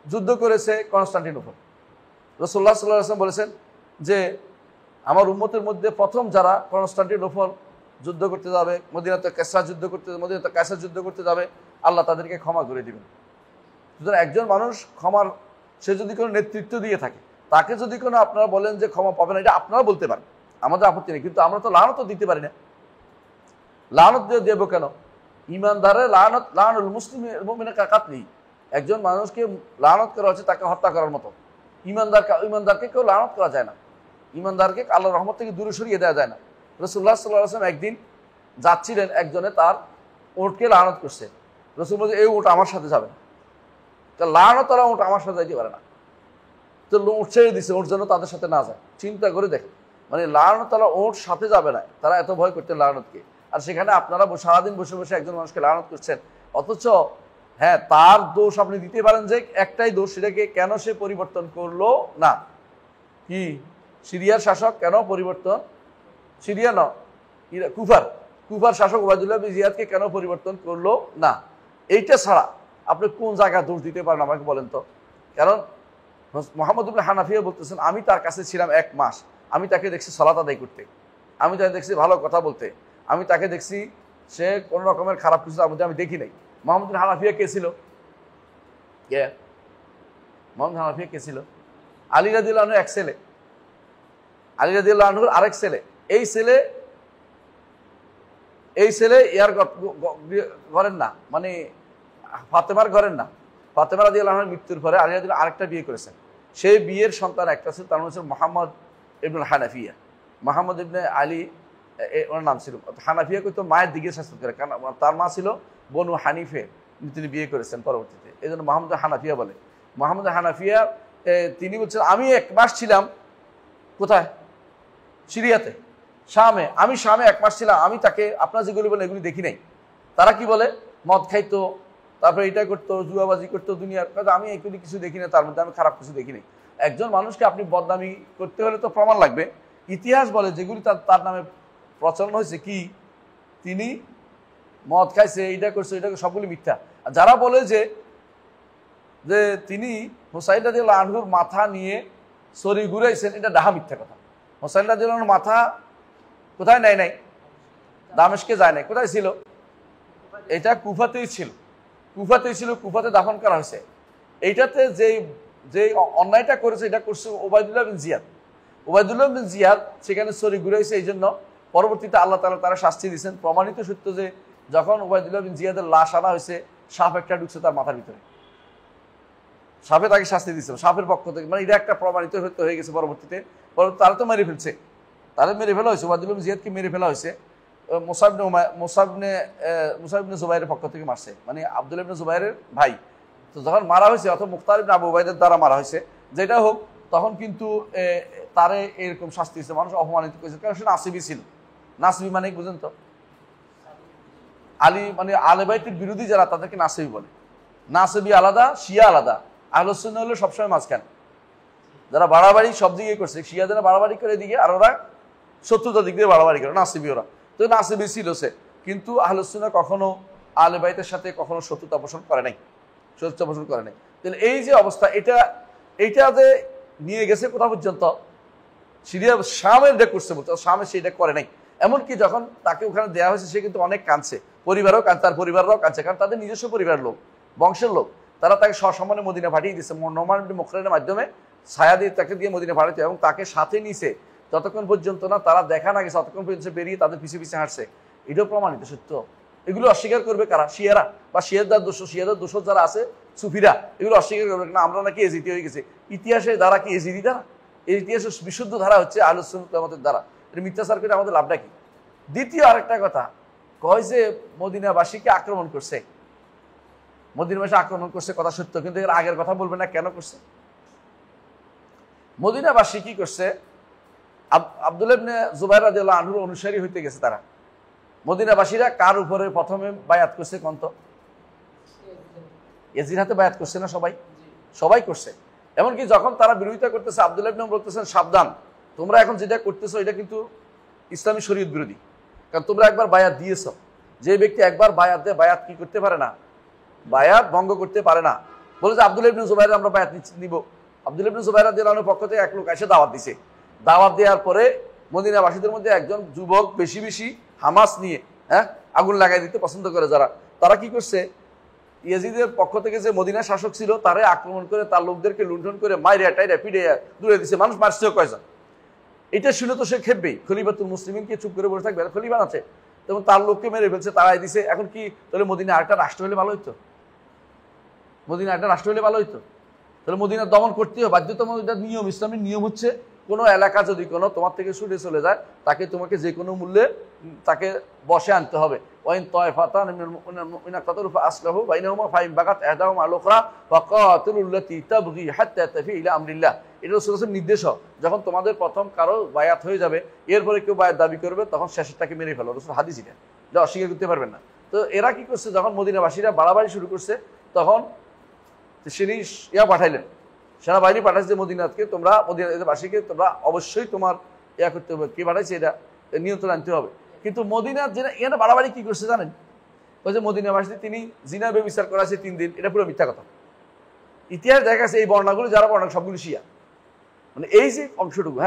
যুদ্ধ করেছে কনস্টান্টিনোপল। রাসূলুল্লাহ সাল্লাল্লাহু আলাইহি ওয়াসাল্লাম বলেছেন যে আমার উম্মতের মধ্যে প্রথম যারা কনস্টান্টিনোপল যুদ্ধ করতে যাবে, মদিনাতে কায়সার যুদ্ধ করতে যাবে, আল্লাহ তাদেরকে ক্ষমা করে দিবেন। সুতরাং একজন মানুষ ক্ষমার, সে যদি কোনো নেতৃত্ব দিয়ে থাকে, তাকে যদি কোনো আপনারা বলেন যে ক্ষমা পাবে না, এটা আপনারা বলতে পারেন, আমাদের আপত্তি নেই, কিন্তু আমরা তো লানত দিতে পারি না। লানত দিয়ে দেবো কেন? ইমানদারের লানুল মুসলিমের কাকাতলি, একজন মানুষকে লানত করা হচ্ছে তাকে হত্যা করার মতো। ইমানদারকে কেউ লানত করা যায় না, ইমানদারকে আল্লাহর রহমত থেকে দূরে সরিয়ে দেওয়া যায় না। রাসূলুল্লাহ সাল্লাল্লাহু আলাইহি ওয়াসাল্লাম একদিন যাচ্ছিলেন, একজনে তার উটকে লানত করছে। রাসূল বলছে এই উট আমার সাথে যাবে না, তা লানত তারা উট আমার সাথে যাইতে পারে না, তো উট ছেড়ে দিচ্ছে, ওর জন্য তাদের সাথে না যায়। চিন্তা করে দেখেন, মানে লানত তারা ওর সাথে যাবে না, তারা এত ভয় করতেন লানতকে। আর সেখানে আপনারা সারাদিন বসে বসে একজন মানুষকে লানত করছেন, অথচ হ্যাঁ তার দোষ আপনি দিতে পারেন যে একটাই দোষ, সেটাকে কেন সে পরিবর্তন করলো না? কি সিরিয়ার শাসক কেন পরিবর্তন, সিরিয়া ন কুফার শাসক উবাইদুল্লাহ বিন জিয়াদকে কেন পরিবর্তন করলো না? এইটা ছাড়া আপনি কোন জায়গায় দোষ দিতে পারেন আমাকে বলেন তো? কারণ মুহাম্মদ ইবনে হানাফিয়া বলতেছেন আমি তার কাছে ছিলাম 1 মাস, আমি তাকে দেখছি সালাত আদায় করতে, আমি তাকে দেখছি ভালো কথা বলতে, আমি তাকে দেখছি সে কোনো রকমের খারাপ কিছু তার মধ্যে আমি দেখি নাই। মুহাম্মদ ইবনে হানাফিয়া কে ছিল? মুহাম্মদ হানাফিয়া কে ছিল? আলী রাদিয়াল্লাহু আনহু এক ছেলে, আলী রাদিয়াল্লাহু আনহুর আরেক ছেলে। এই ছেলে ইয়ার ঘরের না, মানে ফাতেমার ঘরের না। ফাতেমা রাদিয়াল্লাহু আনহার মৃত্যুর পরে আলী রাদিয়াল্লাহু আরেকটা বিয়ে করেছেন, সেই বিয়ের সন্তান একটা ছিল, তার নাম হচ্ছে মুহাম্মদ ইবনুল হানাফিয়া। মুহাম্মদ ইবনে আলী ওনার নাম ছিল। হানাফিয়া কিন্তু মায়ের দিকে শাসন করে, কারণ তার মা ছিল বনু হানিফে, তিনি বিয়ে করেছেন পরবর্তীতে, এই জন্য মুহাম্মদ হানাফিয়া বলে। মুহাম্মদ হানাফিয়া তিনি বলছেন আমি 1 মাস ছিলাম কোথায়? সিরিয়াতে, শামে। আমি শামে 1 মাস ছিলাম, আমি তাকে আপনারা যেগুলি বলেন এগুলি দেখি নাই। তারা কি বলে? মদ খাইতো, তারপরে এটা করতো, জুয়াবাজি করতো, দুনিয়ার কাজ। আমি এগুলি কিছু দেখি না, তার মধ্যে আমি খারাপ কিছু দেখি নাই। একজন মানুষকে আপনি বদনামি করতে হলে তো প্রমাণ লাগবে। ইতিহাস বলে যেগুলি তার নামে প্রচলন হয়েছে কি তিনি মদ খাইছে, এইটা করছে, এটা সবগুলি মিথ্যা। আর যারা বলে যে তিনি হুসাইন রাদিয়াল্লাহু আনহুর মাথা নিয়ে ছড়ি ঘুরাইছেন, এটা ডাহা মিথ্যা কথা। হুসাইন রাদিয়াল্লাহু আনহুর মাথা কোথায় নেয় নাই? দামেস্কে যায় নাই। কোথায় ছিল? এটা কুফাতেই ছিল, কুফাতে দাফন করা হয়েছে। এইটাতে যে অন্যায়টা করেছে এটা করছে ওবায়দুল্লাহ বিন জিয়াদ। ওবায়দুল্লাহ বিন জিয়াদ সেখানে ছড়ি ঘুরাইছে, এই জন্য পরবর্তীতে আল্লাহ তাআলা তারা শাস্তি দিয়েছেন। প্রমাণিত সত্য যে যখন ওবায়দুল্লাহ বিন জিয়াদের লাশ আনা হয়েছে, সাপ একটা ঢুকছে তার মাথার ভিতরে, সাপে তাকে শাস্তি দিচ্ছে সাপের পক্ষ থেকে, মানে এটা একটা প্রমাণিত হয়ে গেছে। পরবর্তীতে তারা তো মেরে ফেলছে, তারা মেরে ফেলা হয়েছে, ওবায়দুল্লাহ বিন জিয়াদকে মেরে ফেলা হয়েছে। মুসাব ইবনে জুবাইরের পক্ষ থেকে মারছে, মানে আব্দুল্লাহ ইবনে জুবাইরের ভাই। তো যখন মারা হয়েছে, অথবা মুখতার ইবনে আবু উবাইদের দ্বারা মারা হয়েছে, যেটা হোক, তখন কিন্তু তারে এরকম শাস্তি দিচ্ছে, মানুষ অপমানিত করেছে, কারণ সে নাসিবি ছিল। নাসিবি মানে বুঝেন তো, আলী মানে আহলে বাইতের বিরোধী যারা তাদেরকে নাসিবি বলে। নাসিবি আলাদা, শিয়া আলাদা। আহলে সুন্নাহ হলো সবসময় মাঝখানে, যারা বাড়াবাড়ি সব দিকে করছে। শিয়া যারা বাড়াবাড়ি করে দিকে, আর ওরা শত্রুতার দিক দিয়ে বাড়াবাড়ি করে, নাসিবি ওরা। তো নাসিবি ছিল সে, কিন্তু আহলে সুন্নাহ কখনো আহলে বাইতের সাথে কখনো শত্রুতা পোষণ করে নাই, তাহলে এই যে অবস্থা, এইটা যে নিয়ে গেছে কোথা পর্যন্ত? সিরিয়া শামের যে করছে বলতে, শামে সে এটা করে নাই। এমনকি যখন তাকে ওখানে দেওয়া হয়েছে, সে কিন্তু অনেক কাঁদছে, পরিবারও কাঁদছে, তার পরিবাররাও কাঁদছে, কারণ তাদের নিজস্ব পরিবারের লোক, বংশের লোক। তারা তাকে সসম্মানে মদিনা পাঠিয়ে দিচ্ছে, নোমান ইবনে মুকরিনের মাধ্যমে ছায়া দিয়ে তাকে দিয়ে মদিনা পাঠাইতো এবং তাকে সাথে নিছে যতক্ষণ পর্যন্ত না তারা দেখা না গেছে ততক্ষণ পর্যন্ত বেরিয়ে তাদের পিছিয়ে পিছিয়ে হাঁটছে। এটাও প্রমাণিত সত্য। এগুলো অস্বীকার করবে কারা? শিয়ারা বা শিয়াদের দোষর যারা আছে সুফিরা, এগুলো অস্বীকার করবে না আমরা নাকি এজিতি হয়ে গেছে। ইতিহাসের দ্বারা কি এজিতি দ্বারা? এই ইতিহাসের বিশুদ্ধ ধারা হচ্ছে আহলুস সুন্নাত ওয়াল জামাতের দ্বারা। এটা মিথ্যাচার করে আমাদের লাভটা কি? দ্বিতীয় আরেকটা কথা কয় যে মদিনাবাসীকে আক্রমণ করছে, মদিনাবাসী আক্রমণ করছে, কথা সত্য, কিন্তু এর আগের কথা বলবে না কেন করছে? মদিনাবাসী কি করছে? আব্দুল্লাহ ইবনে জুবাইর রাদিয়াল্লাহু আনহুর অনুসারী হইতে গেছে তারা। মদিনাবাসীরা কার উপরে প্রথমে বায়াত করছে কন্ত? ইয়াজিদ হাতে বায়াত করছে না সবাই? সবাই করছে। এমনকি যখন তারা বিরোধিতা করতেছে আব্দুল্লাহ ইবনে বলতেছেন সাবধান, তোমরা এখন যেটা করতেছো এটা কিন্তু ইসলামী শরীয়ত বিরোধী, কারণ তোমরা একবার বায়াত দিয়েছ। যে ব্যক্তি একবার বায়াত দেয় বায়াত কি করতে পারে না? বায়াত ভঙ্গ করতে পারে না। বলে যে আব্দুল্লাহ ইবনে জুবাইর আমরা বায়াত নিব। আব্দুল্লাহ ইবনে জুবাইর রাদিয়াল্লাহু আনহুর পক্ষ থেকে এক লোক এসে দাওয়াত দিছে। দাওয়াত দেওয়ার পরে মদিনাবাসীদের মধ্যে একজন যুবক বেশি হামাস নিয়ে আগুন লাগাই দিতে পছন্দ করে যারা, তারা কি করছে? ইয়াজিদের পক্ষ থেকে যে মদিনা শাসক ছিল তারে আক্রমণ করে তার লোকদেরকে লুণ্ঠন করে মাইরা টাইরা পিড়ে দূরে দিছে। মানুষ মারছেও কয়জন। এটা শুনে তো সে খেপবেই। খলিফাতুল মুসলিমিনকে চুপ করে বসে থাকবে? খলিফা আছে, তেমন তার লোককে মেরে ফেলছে, তারাই দিছে। এখন কি তাহলে মদিনা আরেকটা রাষ্ট্র হলে ভালো হইতো? মদিনা একটা রাষ্ট্র হলে ভালো হইতো? তাহলে মদিনা দমন করতে হবে বাধ্যতামূলক নিয়ম। ইসলামের নিয়ম হচ্ছে কোনো এলাকা যদি কোনো তোমার থেকে ছুটে চলে যায় তাকে তোমাকে যে কোনো মূল্যে তাকে বসে আনতে হবে। ওয়াইন তায়ফাতান মিনাল মুমিনিনা ইকতাতালু ফাআসলিহু বাইনাহুমা ফাইন বাগাত ইহদাহুমা আলা আল-উখরা ফাকাতিলুল্লাতী তাবগী হাত্তা তাফি ইলা আমরিল্লাহ। এটা রাসূলের নির্দেশ। যখন তোমাদের প্রথম কারো বায়াত হয়ে যাবে, এরপরে কেউ বায়াত দাবি করবে, তখন শেষেরটাকে মেরে ফেলো। রাসূল হাদিস এটা অস্বীকার করতে পারবেন না। তো এরা কি করছে? যখন মদিনাবাসীরা বাড়াবাড়ি শুরু করছে তখন তিনি পাঠাইলেন, সেনাবাহিনী পাঠাইছে মদিনাকে, তোমরা মদিনাবাসীকে তোমরা অবশ্যই তোমার করতে হবে। কি পাঠাইছে? এটা নিয়ন্ত্রণ আনতে হবে। কিন্তু মদিনার এখানে বাড়াবাড়ি কি করছে জানেন? ওই যে মদিনাবাসী তিনি জিনা ব্যভিচার করাছে 3 দিন, এটা পুরো মিথ্যা কথা। ইতিহাস দেখা গেছে এই বর্ণাগুলো যারা বর্ণা সবগুলো শিয়া। মানে এই যে অংশটুকু,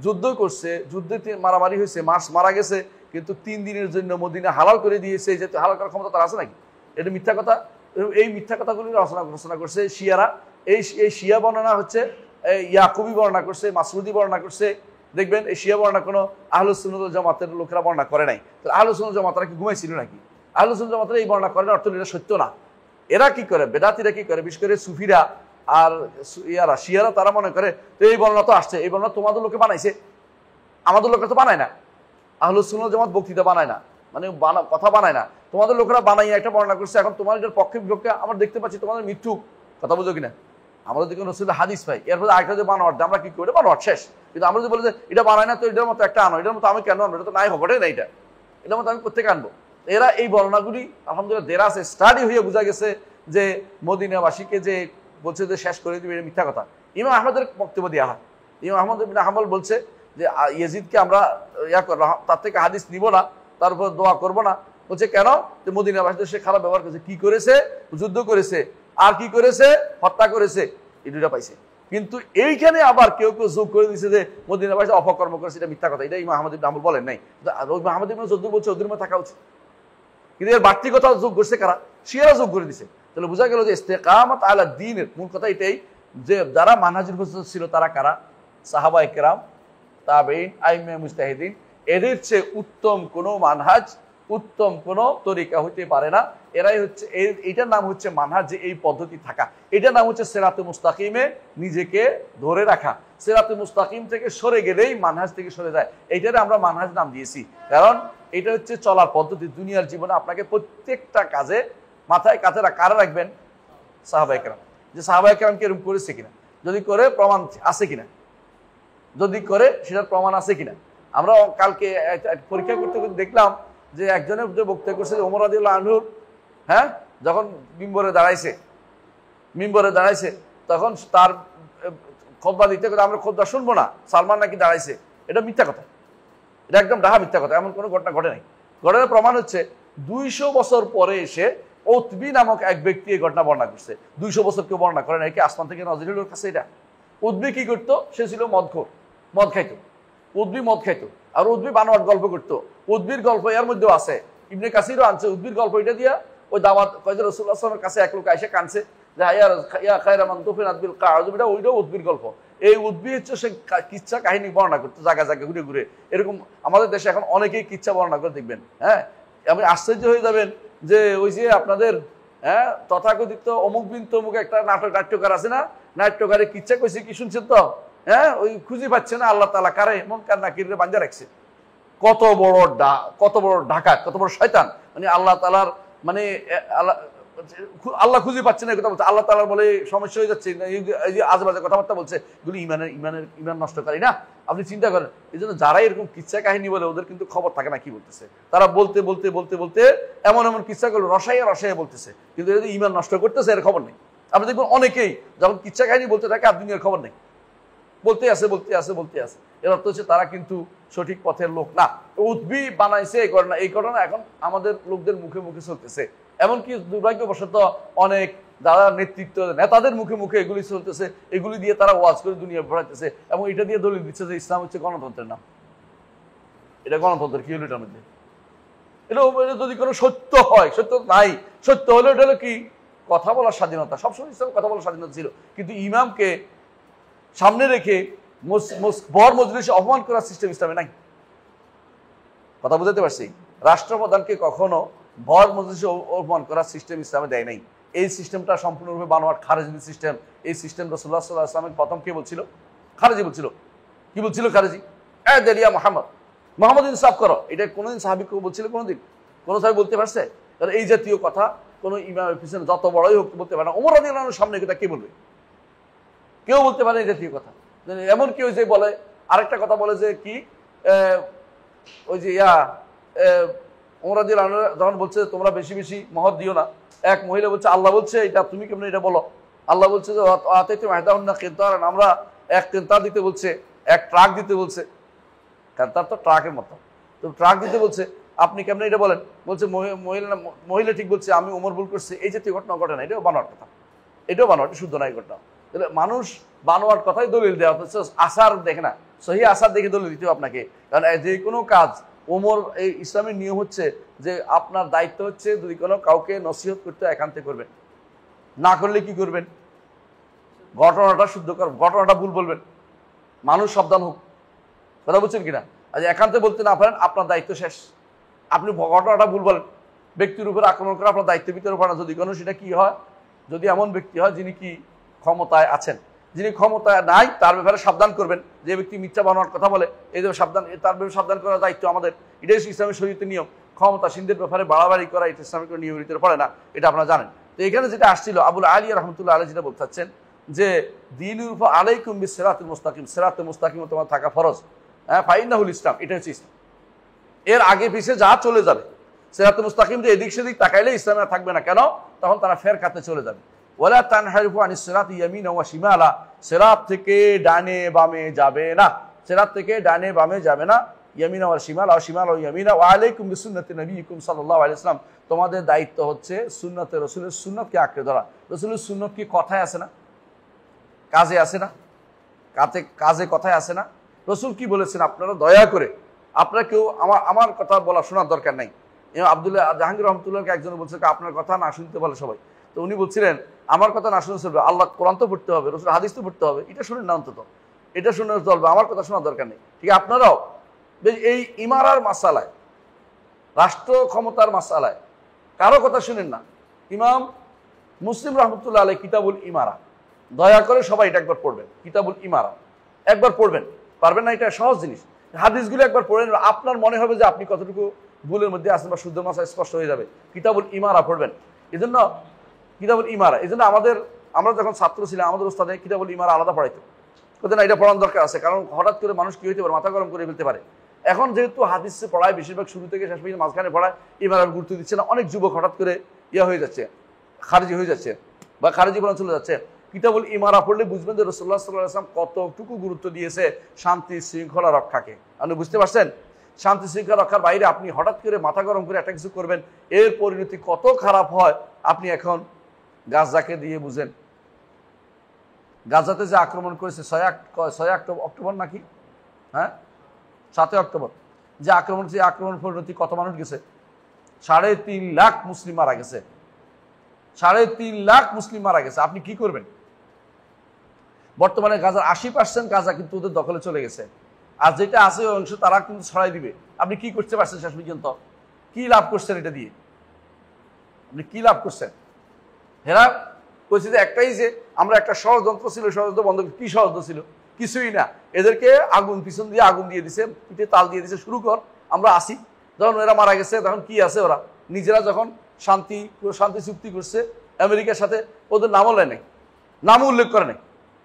যুদ্ধ করছে, যুদ্ধে মারামারি হয়েছে, মারা গেছে, কিন্তু 3 দিনের জন্য মদিনা হালাল করে দিয়েছে। যে হালাল করার ক্ষমতা তার আছে নাকি? এটা মিথ্যা কথা। এই মিথ্যা কথাগুলি রচনা করছে শিয়ারা। এই শিয়া বর্ণনা হচ্ছে ইয়াকুবি বর্ণনা করছে, মাসউদি বর্ণনা করছে। দেখবেন এই শিয়া বর্ণনা কোনো আহলুস সুন্নাত ওয়াল জামাতের লোকেরা বর্ণনা করে নাই। তো আহলুস সুন্নাত ওয়াল জামাতরা কি ঘুমাইছিল নাকি? আহলুস সুন্নাত ওয়াল জামাতরা এই বর্ণনা করে না, অর্থ এটা সত্য না। এরা কি করে? বেদাতিরা কি করে? বিশেষ করে সুফিরা আর শিয়ারা তারা মনে করে তো এই বর্ণনা তো আসছে, এই বর্ণনা তোমাদের লোকে বানাইছে, আমাদের লোকেরা তো বানায় না। আহলুস সুন্নাত ওয়াল জামাত বক্তৃতা বানায় না, মানে কথা বানায় না। তোমাদের লোকেরা বানাইয়া একটা বর্ণনা করছে। এখন তোমার এটার পক্ষে বিপক্ষে আমরা দেখতে পাচ্ছি তোমাদের মৃত্যু। কথা বুঝো কিনা? আমাদের দিকে রসুলের হাদিস পাই, এরপরে আরেকটা যে বানোয়াট, আমরা কি করি? বানোয়াট শেষ। কিন্তু আমরা যদি বলি যে এটা বানায় না, তো এটার মতো একটা আনো, এটার মতো আমি কেন আনবো? এটা তো নাই ঘটে না, এটার মতো আমি কোথেকে আনবো? এরা এই বর্ণনাগুলি আলহামদুলিল্লাহ দেরাসে স্টাডি হয়ে বোঝা গেছে যে মদিনাবাসীকে যে বলছে যে শেষ করে দিবে, এটা মিথ্যা কথা। ইমাম আহমদের বক্তব্য দেওয়া হয়। ইমাম আহমদ ইবনে হাম্বল বলছে যে ইয়াজিদকে আমরা তার থেকে হাদিস নিব না, তার উপর দোয়া করবো না। বলছে কেন? যে মদিনাবাসীদের সে খারাপ ব্যবহার করেছে। কি করেছে? যুদ্ধ করেছে, আর কি করেছে? হত্যা করেছে। এই দুইটা পাইছে। কিন্তু এইখানে আবার কেউ যোগ করে দিচ্ছে যে মদিনাবাসী অপকর্ম করেছে, এটা মিথ্যা কথা। এটা ইমাম আহমদ ইবনে হাম্বল বলেন নাই। আহমদ ইবনে যদ্দুর বলছে ওদের মধ্যে থাকা উচিত, কিন্তু এর বাড়তি কথা যোগ করছে কারা? শিয়ারা যোগ করে দিছে। তাহলে বোঝা গেল যে ইস্তেকামত আলা দ্বীনের মূল কথা এটাই, যে যারা মানহাজুল হুজুর ছিল তারা কারা? সাহাবায়ে কেরাম, তাবেঈন, আইম্মে মুজতাহিদিন। এদের চেয়ে উত্তম কোনো মানহাজ, উত্তম কোনো তরিকা হইতে পারে না। এরাই হচ্ছে, এইটার নাম হচ্ছে মানহাজ, যে এই পদ্ধতি থাকা। এটার নাম হচ্ছে সিরাতে মুস্তাকিমে নিজেকে ধরে রাখা। সিরাতে মুস্তাকিম থেকে সরে গেলেই মানহাজ থেকে সরে যায়। এইটারে আমরা মানহাজ নাম দিয়েছি, কারণ এটা হচ্ছে চলার পদ্ধতি। দুনিয়ার জীবনে আপনাকে প্রত্যেকটা কাজে মাথায় কারা রাখবেন? সাহাবায়ে কেরাম। যে সাহাবায়ে কেরাম কি এরকম করেছে কিনা, যদি করে প্রমাণ আছে কিনা, যদি করে সেটার প্রমাণ আছে কিনা। আমরা কালকে পরীক্ষা করতে করতে দেখলাম যে একজনের যে বক্তব্য করছে যে ওমর রাদিয়াল্লাহু আনহু যখন মিম্বরে দাঁড়াইছে তখন তার খুতবা দিতে করে আমরা খুতবা শুনবো না, সালমান নাকি দাঁড়াইছে। এটা মিথ্যা কথা, এটা একদম ডাহা মিথ্যা কথা। এমন কোনো ঘটনা ঘটে নাই। ঘটনার প্রমাণ হচ্ছে 200 বছর পরে এসে উতবি নামক এক ব্যক্তি এই ঘটনা বর্ণনা করছে। 200 বছর কেউ বর্ণনা করে নাই, কি আসমান থেকে নাজিল হলো কাছে? এটা উতবি কি করতো? সে ছিল মদখোর, মদ খাইতো। উতবি মদ খাইতো, আর উতবি বানোয়াট গল্প করতো। উতবির গল্প এর মধ্যেও আছে, ইবনে কাসিরও আনছে। উতবির গল্প এটা দিয়া ওই দাওয়াত রাসূলুল্লাহ সাল্লাল্লাহু আলাইহি ওয়াসাল্লামের কাছে এক লোক এসে কানছে যে ইয়া খায়রা মান দুফিনাত বিল কাযুব, এটা ওইটাও উদ্ভিদ গল্প। এই উদ্ভিদ হচ্ছে সে কিচ্ছা কাহিনী বর্ণনা করতে জায়গা জায়গা ঘুরে ঘুরে। এরকম আমাদের দেশে এখন অনেকেই কিচ্ছা বর্ণনা করে দেখবেন। হ্যাঁ, আপনি আশ্চর্য হয়ে যাবেন যে ওই যে আপনাদের তথাকথিত অমুক বিন তমুক একটা নাট্যকার আছে না, নাট্যকারের কিচ্ছা কইছে কি শুনছেন তো? হ্যাঁ, ওই খুঁজে পাচ্ছে না আল্লাহ তাআলা কারে এমন কার নাকিরে বাঞ্জা রাখছে। কত বড় ডাকাত, কত বড় শয়তান, মানে আল্লাহ তাআলার মানে আল্লাহ খুঁজে পাচ্ছে না কথা বলছে। আল্লাহ তাআলা বলে সমস্যা হয়ে যাচ্ছে, এই যে আজেবাজে কথাবার্তা বলছে, এগুলো ইমান নষ্টকারী না? আপনি চিন্তা করেন। এই জন্য যারা এরকম কিচ্ছা কাহিনী বলে ওদের কিন্তু খবর থাকে না কি বলতেছে। তারা বলতে বলতে বলতে বলতে এমন এমন কিচ্ছা করলো রসাইয়া বলতেছে, কিন্তু এদের ইমান নষ্ট করতেছে এর খবর নেই। আপনি দেখবেন অনেকেই যখন কিচ্ছা কাহিনী বলতে থাকে আর দুনিয়ার খবর নেই, বলতে আসে। এর অর্থ হচ্ছে তারা কিন্তু সঠিক পথের লোক না। উদ্ভি বানাইছে এই ঘটনা এখন আমাদের লোকদের মুখে মুখে চলতেছে। এমনকি দুর্ভাগ্যবশত অনেক যারা নেতাদের মুখে মুখে এগুলি চলতেছে, এগুলি দিয়ে তারা ওয়াজ করে দুনিয়া ভরাইতেছে এবং এটা দিয়ে দলিল দিচ্ছে যে ইসলাম হচ্ছে গণতন্ত্রের নাম। এটা গণতন্ত্রের কি হলো এটার মধ্যে? এটা যদি কোনো সত্য হয়, সত্য নাই, সত্য হলো এটা হলো কি কথা বলার স্বাধীনতা। সবসময় ইসলাম কথা বলার স্বাধীনতা ছিল, কিন্তু ইমামকে সামনে রেখে বর মজলিসে অপমান করার সিস্টেম ইসলামে নাই। কথা বুঝতে পারছি? রাষ্ট্রপ্রধানকে কখনো বর মজলিসে অপমান করার সিস্টেম ইসলামে দেয় নাই। এই সিস্টেমটা সম্পূর্ণরূপে বানোয়াট খারেজি সিস্টেম। এই সিস্টেম রাসূলুল্লাহ সাল্লাল্লাহু আলাইহি ওয়াসাল্লাম প্রথম কে বলছিল? খারেজি বলছিল। কি বলছিল খারেজি? দেলিয়া মোহাম্মদ ইনসাফ করো। এটা কোনোদিন সাহাবী কেউ বলছিল? কোনো সাহাবী বলতে পারছে? কারণ এই জাতীয় কথা কোনো ইমামের পিছনে যত বড়ই হোক বলতে পারে না। ওমর রাদিয়াল্লাহু আনহুর সামনে এটা কে বলবে? কেউ বলতে পারে এই জাতীয় কথা। এমন কেউ যে বলে আরেকটা কথা বলে যে কি ওই যে ওমর রাদিয়াল্লাহু আনহু যখন বলছে তোমরা বেশি বেশি মহর দিও না, এক মহিলা বলছে আল্লাহ বলছে এটা তুমি কেমন এটা বলো? আল্লাহ বলছে যে আমরা এক কেন্তার দিতে বলছে, এক ট্রাক দিতে বলছে। কেন্তার তো ট্রাকের মতো, তো ট্রাক দিতে বলছে, আপনি কেমন এটা বলেন? বলছে মহিলা ঠিক বলছে, আমি ওমর ভুল করছি। এই জাতীয় ঘটনা ঘটে না, এটাও বানোয়ার কথা, এটাও বানোয়ার, শুদ্ধ নাই ঘটনা। তাহলে মানুষ বানোয়ার কথাই দলিল দেওয়া হচ্ছে, আসার দেখে না, সহি আসার দেখে দলিল দিতে হবে আপনাকে। কারণ যে কোনো কাজ ওমর এই ইসলামের নিয়ম হচ্ছে যে আপনার দায়িত্ব হচ্ছে যদি কোনো কাউকে নসিহত করতে একান্তে করবেন, না করলে কি করবেন? ঘটনাটা শুদ্ধ করবেন, ঘটনাটা ভুল বলবেন, মানুষ সাবধান হোক। কথা বলছেন কিনা? আজ একান্তে বলতে না পারেন আপনার দায়িত্ব শেষ। আপনি ঘটনাটা ভুল বলেন, ব্যক্তির উপরে আক্রমণ করে আপনার দায়িত্ব ভিতরে পড়ে না। যদি কোনো সেটা কি হয়, যদি এমন ব্যক্তি হয় যিনি কি ক্ষমতায় আছেন, যিনি ক্ষমতায় নাই, তার ব্যাপারে সাবধান করবেন। যে ব্যক্তি মিথ্যা বানোয়ার কথা বলে এই যে সাবধান, তার ব্যাপারে সাবধান করার দায়িত্ব আমাদের। এটাই ইসলামের শরীয়তের নিয়ম। ক্ষমতাসীনদের ব্যাপারে বাড়াবাড়ি করা এটা ইসলামিক নিয়মের ভিতরে পড়ে না, এটা আপনারা জানেন। তো এখানে যেটা আসছিল আবুল আলী রহমতুল্লাহ আলাইহি যেটা বলতে চাচ্ছেন যে দ্বীনুল উপর আলাইকুম বিসিরাতুল মুস্তাকিম, সিরাতুল মুস্তাকিম তোমার থাকা ফরজ। হ্যাঁ, ফাইন্নাহুল ইসলাম, এটা হচ্ছে ইসলাম। এর আগে পিছিয়ে যা চলে যাবে, সিরাতুল মুস্তাকিম যে এদিক সেদিক তাকাইলে ইসলামে থাকবে না। কেন? তখন তারা ফেরকাতে চলে যাবে। ওয়ালা তানহারিফু আনিস সিরাতি ইয়ামিনা ওয়া শিমালা, সিরাত থেকে ডানে বামে যাবে না, সিরাত থেকে ডানে বামে যাবে না। ইয়ামিনা ওয়া শিমালা ওয়া শিমালা ওয়া ইয়ামিনা ওয়া আলাইকুম বিসুন্নতি নবিয়িকুম সাল্লাল্লাহু আলাইহি ওয়াসাল্লাম, তোমাদের দায়িত্ব হচ্ছে সুন্নতে রাসূলের সুন্নতকে আঁকড়ে ধরা। রাসূলের সুন্নত কি কথায় আছে না, কাজে আছে না? কাজে কথায় আছে না? রাসূল কি বলেছেন? আপনারা দয়া করে, আপনারা কেউ আমার কথা বলা শোনার দরকার নাই। আব্দুল্লাহ জাহাঙ্গীর রহমতুল্লাহকে একজন বলছে আপনার কথা না শুনতে বলে সবাই। তো উনি বলছিলেন আমার কথা না শুনে চলবে, আল্লাহ কোরআন তো পড়তে হবে, রাসূল হাদিস তো পড়তে হবে, এটা শুনেন না অন্তত, এটা শুনে চলবে, আমার কথা শোনার দরকার নেই। ঠিক আপনারাও এই ইমারার মাসালায়, রাষ্ট্র ক্ষমতার মাসালায় কারো কথা শুনেন না। ইমাম মুসলিম রহমতুল্লাহ আলাইহি কিতাবুল ইমারা, দয়া করে সবাই এটা একবার পড়বেন। কিতাবুল ইমারা একবার পড়বেন, পারবেন না? এটা সহজ জিনিস। হাদিসগুলো একবার পড়েন, আপনার মনে হবে যে আপনি কতটুকু ভুলের মধ্যে আছেন বা শুদ্ধ মাসা স্পষ্ট হয়ে যাবে। কিতাবুল ইমারা পড়বেন। এই জন্য কিতাবুল ইমারা, এই জন্য আমরা যখন ছাত্র ছিলাম আমাদের ওস্তাদে কিতাবুল ইমারা আলাদা পড়াইতো। কোথায় না এটা পড়ানোর দরকার আছে, কারণ হঠাৎ করে মানুষ কি হইতে পারে, মাথা গরম করে ফেলতে পারে। এখন যেহেতু হাদিসে পড়ায় বেশিরভাগ শুরু থেকে শেষ পর্যন্ত মাঝখানে পড়ায়, ইমারার গুরুত্ব দিচ্ছে না। অনেক যুবক হঠাৎ করে হয়ে যাচ্ছে, খারিজি হয়ে যাচ্ছে বা খারিজি বলা চলে যাচ্ছে। কিতাবুল ইমারা পড়লে বুঝবেন যে রাসূলুল্লাহ সাল্লাল্লাহু আলাইহি ওয়াসাল্লাম কতটুকু গুরুত্ব দিয়েছে শান্তি শৃঙ্খলা রক্ষাকে। আপনি বুঝতে পারছেন? শান্তি শৃঙ্খলা রক্ষার বাইরে আপনি হঠাৎ করে মাথা গরম করে একটা কিছু করবেন, এর পরিণতি কত খারাপ হয় আপনি এখন গাজাকে দিয়ে বুঝেন। গাজাতে যে আক্রমণ করেছে 6 অক্টোবর নাকি, হ্যাঁ 7 অক্টোবর যে আক্রমণ পরিণতি কত মানুষ গেছে? 3.5 লাখ মুসলিম মারা গেছে। 3.5 লাখ মুসলিম মারা গেছে, আপনি কি করবেন? বর্তমানে গাজার 80% গাজা কিন্তু ওদের দখলে চলে গেছে, আর যেটা আছে ওই অংশ তারা কিন্তু ছড়াই দিবে। আপনি কি করতে পারছেন শেষ পর্যন্ত? কি লাভ করছেন এটা দিয়ে? আপনি কি লাভ করছেন? হেরা বলছি যে একটাই, যে আমরা একটা ষড়যন্ত্র ছিল, ষড়যন্ত্র বন্ধ। কি ষড়যন্ত্র ছিল? কিছুই না, এদেরকে আগুন পিছন দিয়ে আগুন দিয়ে দিছে, পিঠে তাল দিয়ে দিছে, শুরু কর, আমরা আসি। যখন এরা মারা গেছে তখন কি আছে, ওরা নিজেরা যখন শান্তি চুক্তি করছে আমেরিকার সাথে, ওদের নামও নেয় নাই, নামও উল্লেখ করে নাই,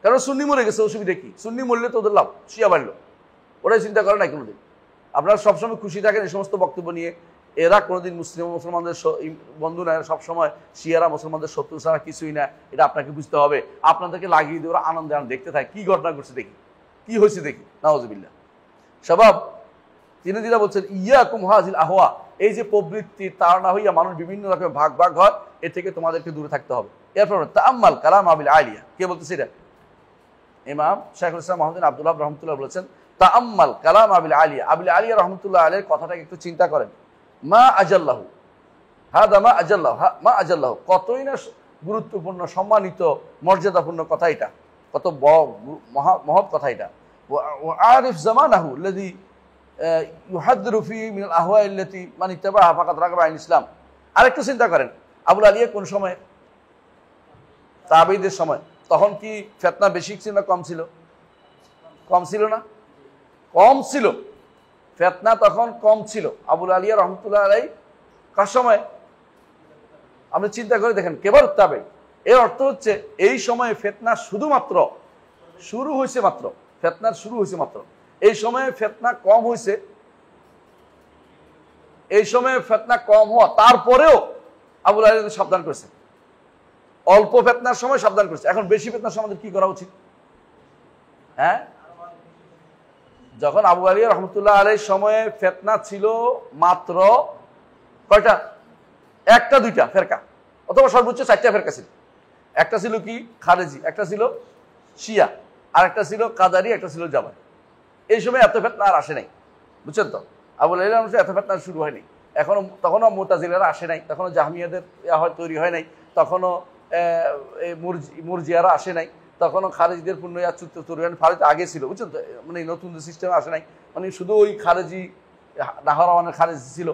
কারণ সুন্নি মরে গেছে, অসুবিধা কি? সুন্নি মরলে তো ওদের লাভ, শিয়া বাড়লো, ওরাই চিন্তা করে নাই কোনোদিন। আপনারা সবসময় খুশি থাকেন এই সমস্ত বক্তব্য নিয়ে। এরা কোনোদিন মুসলমানদের বন্ধু না, সবসময় শিয়ারা মুসলমানদের শত্রু ছাড়া কিছুই না, এটা আপনাকে বুঝতে হবে। আপনাদেরকে লাগিয়ে দিয়ে ওরা আনন্দে দেখতে থাকে কি ঘটনা ঘটছে, দেখি কি হয়েছে, দেখি। নাউজুবিল্লাহ। সবাব তিনি দিলা বলছেন ইয়াকুম হাযিল আহওয়া, এই যে প্রবৃত্তি তাড়না হইয়া মানুষ বিভিন্ন রকমের ভাগ ভাগ হয়, এ থেকে তোমাদেরকে দূরে থাকতে হবে। এরপর তাআম্মাল কালাম আবিল আলিয়া, কে বলতেছে এটা? ইমাম শাইখুল ইসলাম মুহাম্মদ আব্দুল্লাহ রহমতুল্লাহ বলেছেন তাআম্মাল কালাম আবিল আলিয়া, আবিল আলিয়া রহমতুল্লাহ আলাইহির কথাটাকে একটু চিন্তা করেন। মা আজাল্লাহু, হাদা মা আজাল্লাহু, মা আজাল্লাহু, কতই না গুরুত্বপূর্ণ, সম্মানিত, মর্যাদাপূর্ণ কথা এটা, কত মহৎ কথা এটা। ওয়া আরিফ জামানাহু আল্লাযী ইউহাদ্দিরু ফীহি মিনাল আহওয়া'i আল্লাতী মান ইত্তাবা'হা ফাকাদ রাগিবা আনিল ইসলাম। আরেকটু চিন্তা করেন, আবুল আলিয়া কোন সময়? তাবেঈদের সময়। তখন কি ফিতনা বেশি ছিল না কম ছিল? কম ছিল না? কম ছিল। ফিতনা তখন কম ছিল। আবুল আলিয়া রহমতুল্লাহ আলাইহি কার সময়? আপনি চিন্তা করে দেখেন, কেবল তাবে। এর অর্থ হচ্ছে এই সময়ে ফিতনা শুধুমাত্র শুরু হয়েছে, মাত্র ফিতনার শুরু হয়েছে মাত্র। এই সময়ে ফিতনা কম হয়েছে, এই সময়ে ফিতনা কম হওয়া তারপরেও আবুল আলিয়া সাবধান করেছে। অল্প ফিতনার সময় সাবধান করেছে, এখন বেশি ফিতনার সময় কি করা উচিত? হ্যাঁ, যখন আবু আলিয়া রহমতুল্লাহ আলাইহির সময়ে ফিতনা ছিল মাত্র কয়টা? একটা দুইটা ফেরকা, অথবা সর্বোচ্চ 4টা ফেরকা ছিল। একটা ছিল কি? খারেজি, একটা ছিল শিয়া, আর একটা ছিল কাদারি, একটা ছিল জামাত। এই সময় এত ফিতনা আর আসে নাই, বুঝছেন তো? আবু আলিয়া এত ফিতনা শুরু হয়নি। তখনও মুতাজিলারা আসে নাই, তখনও জাহমিয়াদের তৈরি হয় নাই, তখনও মুরজিয়ারা আসে নাই, তখনও খারেজিদের পূর্ণ তৈরি হয়। ফারেজি আগে ছিল, বুঝছেন তো? মানে নতুন সিস্টেমে আসে নাই, মানে শুধু ওই খারেজি নাহরাওয়ানের খারেজি ছিল।